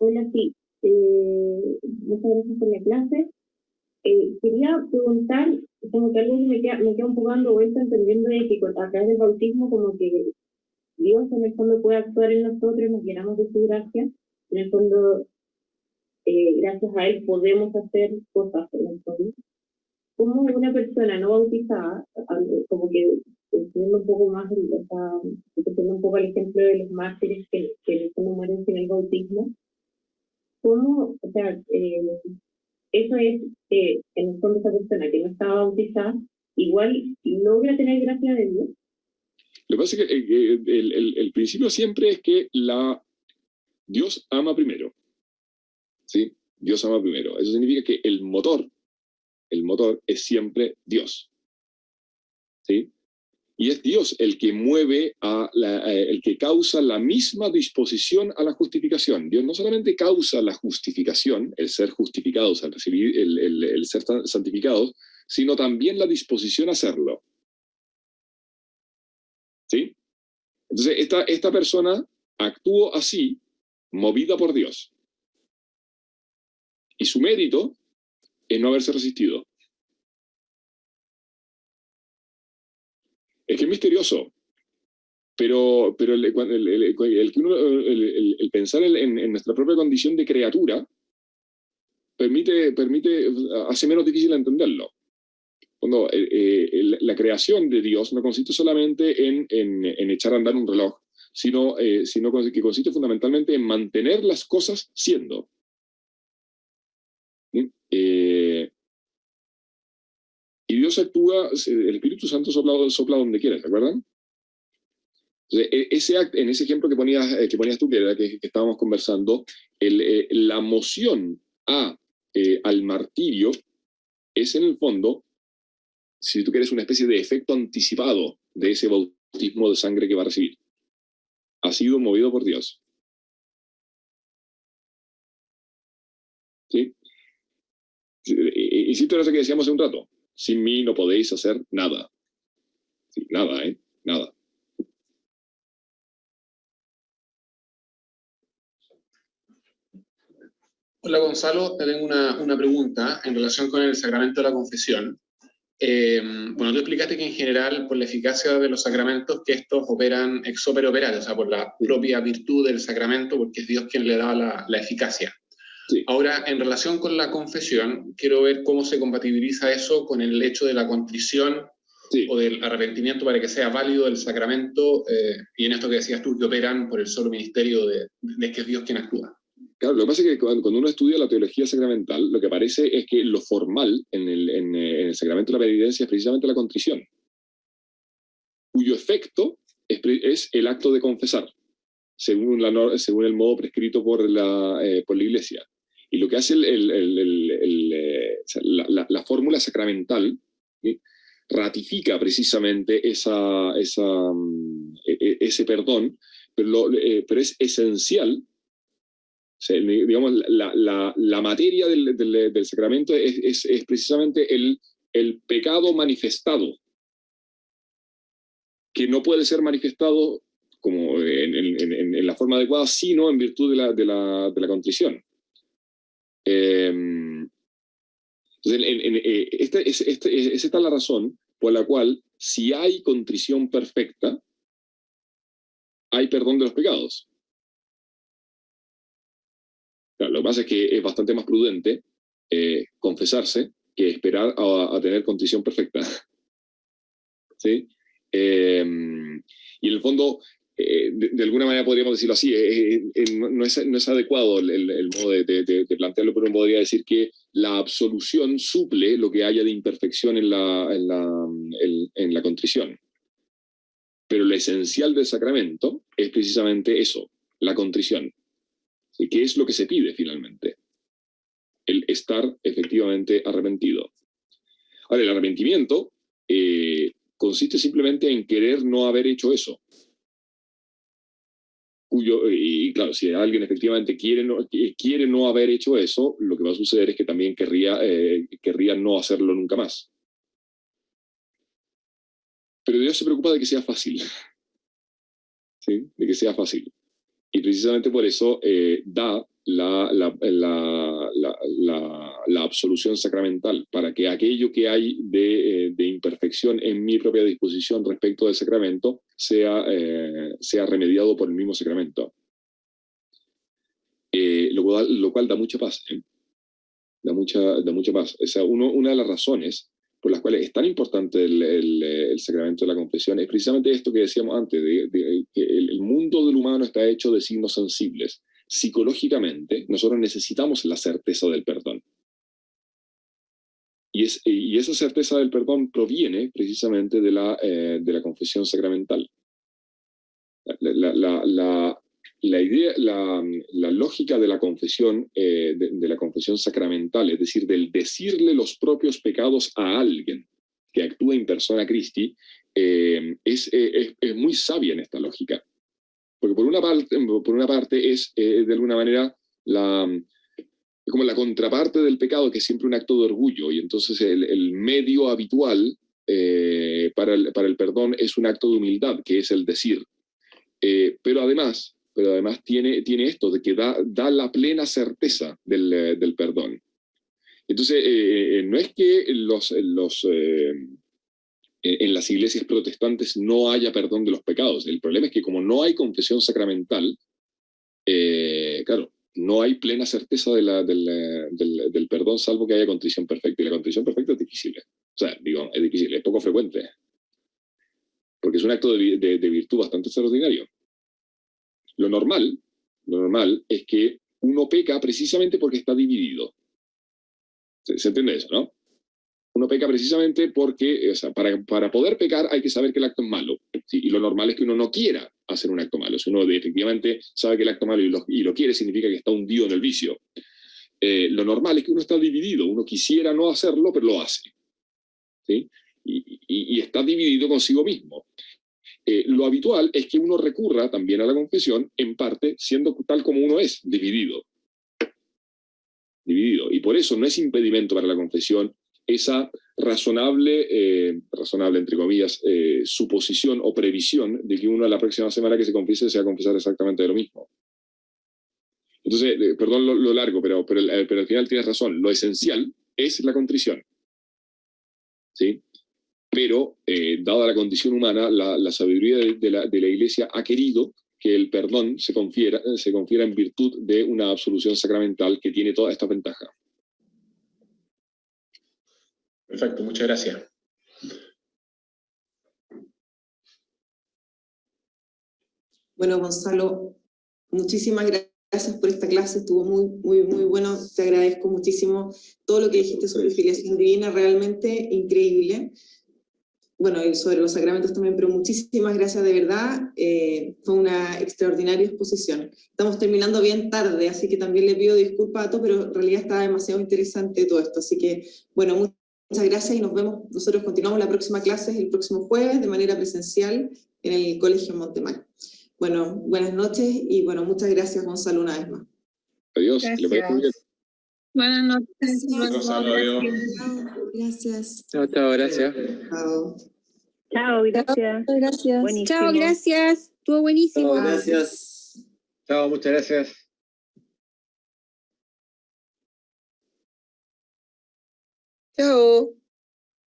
Hola, sí. Muchas gracias por la clase. Quería preguntar, como que algo que me queda un poco dando vuelta, entendiendo de que a través del bautismo como que Dios en el fondo puede actuar en nosotros, nos llenamos de su gracia. En el fondo, gracias a Él podemos hacer cosas en el fondo. Como una persona no bautizada, como que estudiando un poco más, estudiando un poco el ejemplo de los mártires que mueren sin el bautismo, ¿cómo, o sea, eso es, en el fondo esa persona que no estaba bautizada, igual logra tener gracia de Dios? Lo que pasa es que el principio siempre es que Dios ama primero. ¿Sí? Dios ama primero. Eso significa que el motor es siempre Dios. ¿Sí? Y es Dios el que mueve, el que causa la misma disposición a la justificación. Dios no solamente causa la justificación, el ser justificados, al recibir el ser santificados, sino también la disposición a hacerlo. ¿Sí? Entonces, esta persona actuó así, movida por Dios. Y su mérito es no haberse resistido. Es que es misterioso, pero el pensar en nuestra propia condición de criatura hace menos difícil entenderlo. Cuando la creación de Dios no consiste solamente en echar a andar un reloj, sino que consiste fundamentalmente en mantener las cosas siendo. ¿Sí? Y Dios actúa, el Espíritu Santo sopla donde quiera, ¿se acuerdan? Entonces, en ese ejemplo que ponías tú, que estábamos conversando, la moción al martirio es en el fondo si tú quieres, una especie de efecto anticipado de ese bautismo de sangre que va a recibir. Ha sido movido por Dios. ¿Sí? Insisto en eso que decíamos hace un rato. Sin mí no podéis hacer nada. Sí, nada, nada. Hola Gonzalo, te tengo una pregunta en relación con el sacramento de la confesión. Bueno, tú explicaste que en general, por la eficacia de los sacramentos, que estos operan ex opere operare, o sea, por la propia virtud del sacramento, porque es Dios quien le da la eficacia. Sí. Ahora, en relación con la confesión, quiero ver cómo se compatibiliza eso con el hecho de la contrición o del arrepentimiento para que sea válido el sacramento, y en esto que decías tú, que operan por el solo ministerio de que es Dios quien actúa. Claro, lo que pasa es que cuando uno estudia la teología sacramental, lo que parece es que lo formal en el sacramento de la penitencia es precisamente la contrición, cuyo efecto es el acto de confesar, según el modo prescrito por la Iglesia. Y lo que hace la fórmula sacramental, ¿sí?, ratifica precisamente ese perdón, pero es esencial. O sea, digamos, la materia del sacramento es precisamente el pecado manifestado, que no puede ser manifestado como en la forma adecuada, sino en virtud de la contrición. Entonces, esta es la razón por la cual, si hay contrición perfecta, hay perdón de los pecados. Claro, lo que pasa es que es bastante más prudente confesarse que esperar a tener contrición perfecta. ¿Sí? Y en el fondo, de alguna manera podríamos decirlo así, no es adecuado el modo de plantearlo, pero uno podría decir que la absolución suple lo que haya de imperfección en la contrición. Pero lo esencial del sacramento es precisamente eso, la contrición. ¿Qué es lo que se pide finalmente? El estar efectivamente arrepentido. Ahora, el arrepentimiento consiste simplemente en querer no haber hecho eso. Y claro, si alguien efectivamente quiere no haber hecho eso, lo que va a suceder es que también querría no hacerlo nunca más. Pero Dios se preocupa de que sea fácil. ¿Sí? De que sea fácil. Y precisamente por eso da la absolución sacramental, para que aquello que hay de imperfección en mi propia disposición respecto del sacramento sea remediado por el mismo sacramento. Lo cual da mucha paz. Da mucha paz. O sea, una de las razones por las cuales es tan importante el sacramento de la confesión es precisamente esto que decíamos antes, que el mundo del humano está hecho de signos sensibles. Psicológicamente, nosotros necesitamos la certeza del perdón. Y esa certeza del perdón proviene precisamente de la confesión sacramental. La lógica de la confesión, de la confesión sacramental, es decir, del decirle los propios pecados a alguien que actúa in persona Christi, es muy sabia en esta lógica. Porque por una parte es de alguna manera como la contraparte del pecado, que es siempre un acto de orgullo, y entonces el medio habitual para el perdón es un acto de humildad, que es el decir. Pero además tiene esto de que da la plena certeza del perdón. Entonces, no es que en las iglesias protestantes no haya perdón de los pecados. El problema es que como no hay confesión sacramental, claro, no hay plena certeza del perdón, salvo que haya contrición perfecta. Y la contrición perfecta es difícil. O sea, digo, es difícil, es poco frecuente. Porque es un acto de virtud bastante extraordinario. Lo normal es que uno peca precisamente porque está dividido. ¿Se entiende eso, no? Uno peca precisamente porque, o sea, para poder pecar hay que saber que el acto es malo. ¿Sí? Y lo normal es que uno no quiera hacer un acto malo. Si uno efectivamente sabe que el acto es malo y lo quiere, significa que está hundido en el vicio. Lo normal es que uno está dividido. Uno quisiera no hacerlo, pero lo hace. ¿Sí? y está dividido consigo mismo. Lo habitual es que uno recurra también a la confesión, en parte, siendo tal como uno es, dividido. Y por eso no es impedimento para la confesión esa razonable, entre comillas, suposición o previsión de que uno a la próxima semana que se confiese se va a confesar exactamente de lo mismo. Entonces, perdón lo largo, pero al final tienes razón, lo esencial es la contrición. ¿Sí? Pero, dada la condición humana, la sabiduría de la Iglesia ha querido que el perdón se confiera en virtud de una absolución sacramental que tiene toda esta ventaja. Perfecto, muchas gracias. Bueno, Gonzalo, muchísimas gracias por esta clase, estuvo muy bueno, te agradezco muchísimo todo lo que dijiste sobre filiación divina, realmente increíble. Bueno, y sobre los sacramentos también, pero muchísimas gracias de verdad, fue una extraordinaria exposición. Estamos terminando bien tarde, así que también le pido disculpas a todos, pero en realidad está demasiado interesante todo esto, así que, bueno, muchas gracias y nos vemos, nosotros continuamos la próxima clase el próximo jueves de manera presencial en el Colegio Montemar. Bueno, buenas noches y bueno, muchas gracias Gonzalo una vez más. Adiós, que le vaya muy bien. Buenas noches. Gonzalo, adiós. Gracias. Chao, gracias. Chao. Chao, gracias. Gracias. Buenísimo. Chao, gracias. Estuvo buenísimo. Chao, gracias. Chao, muchas gracias. Chao.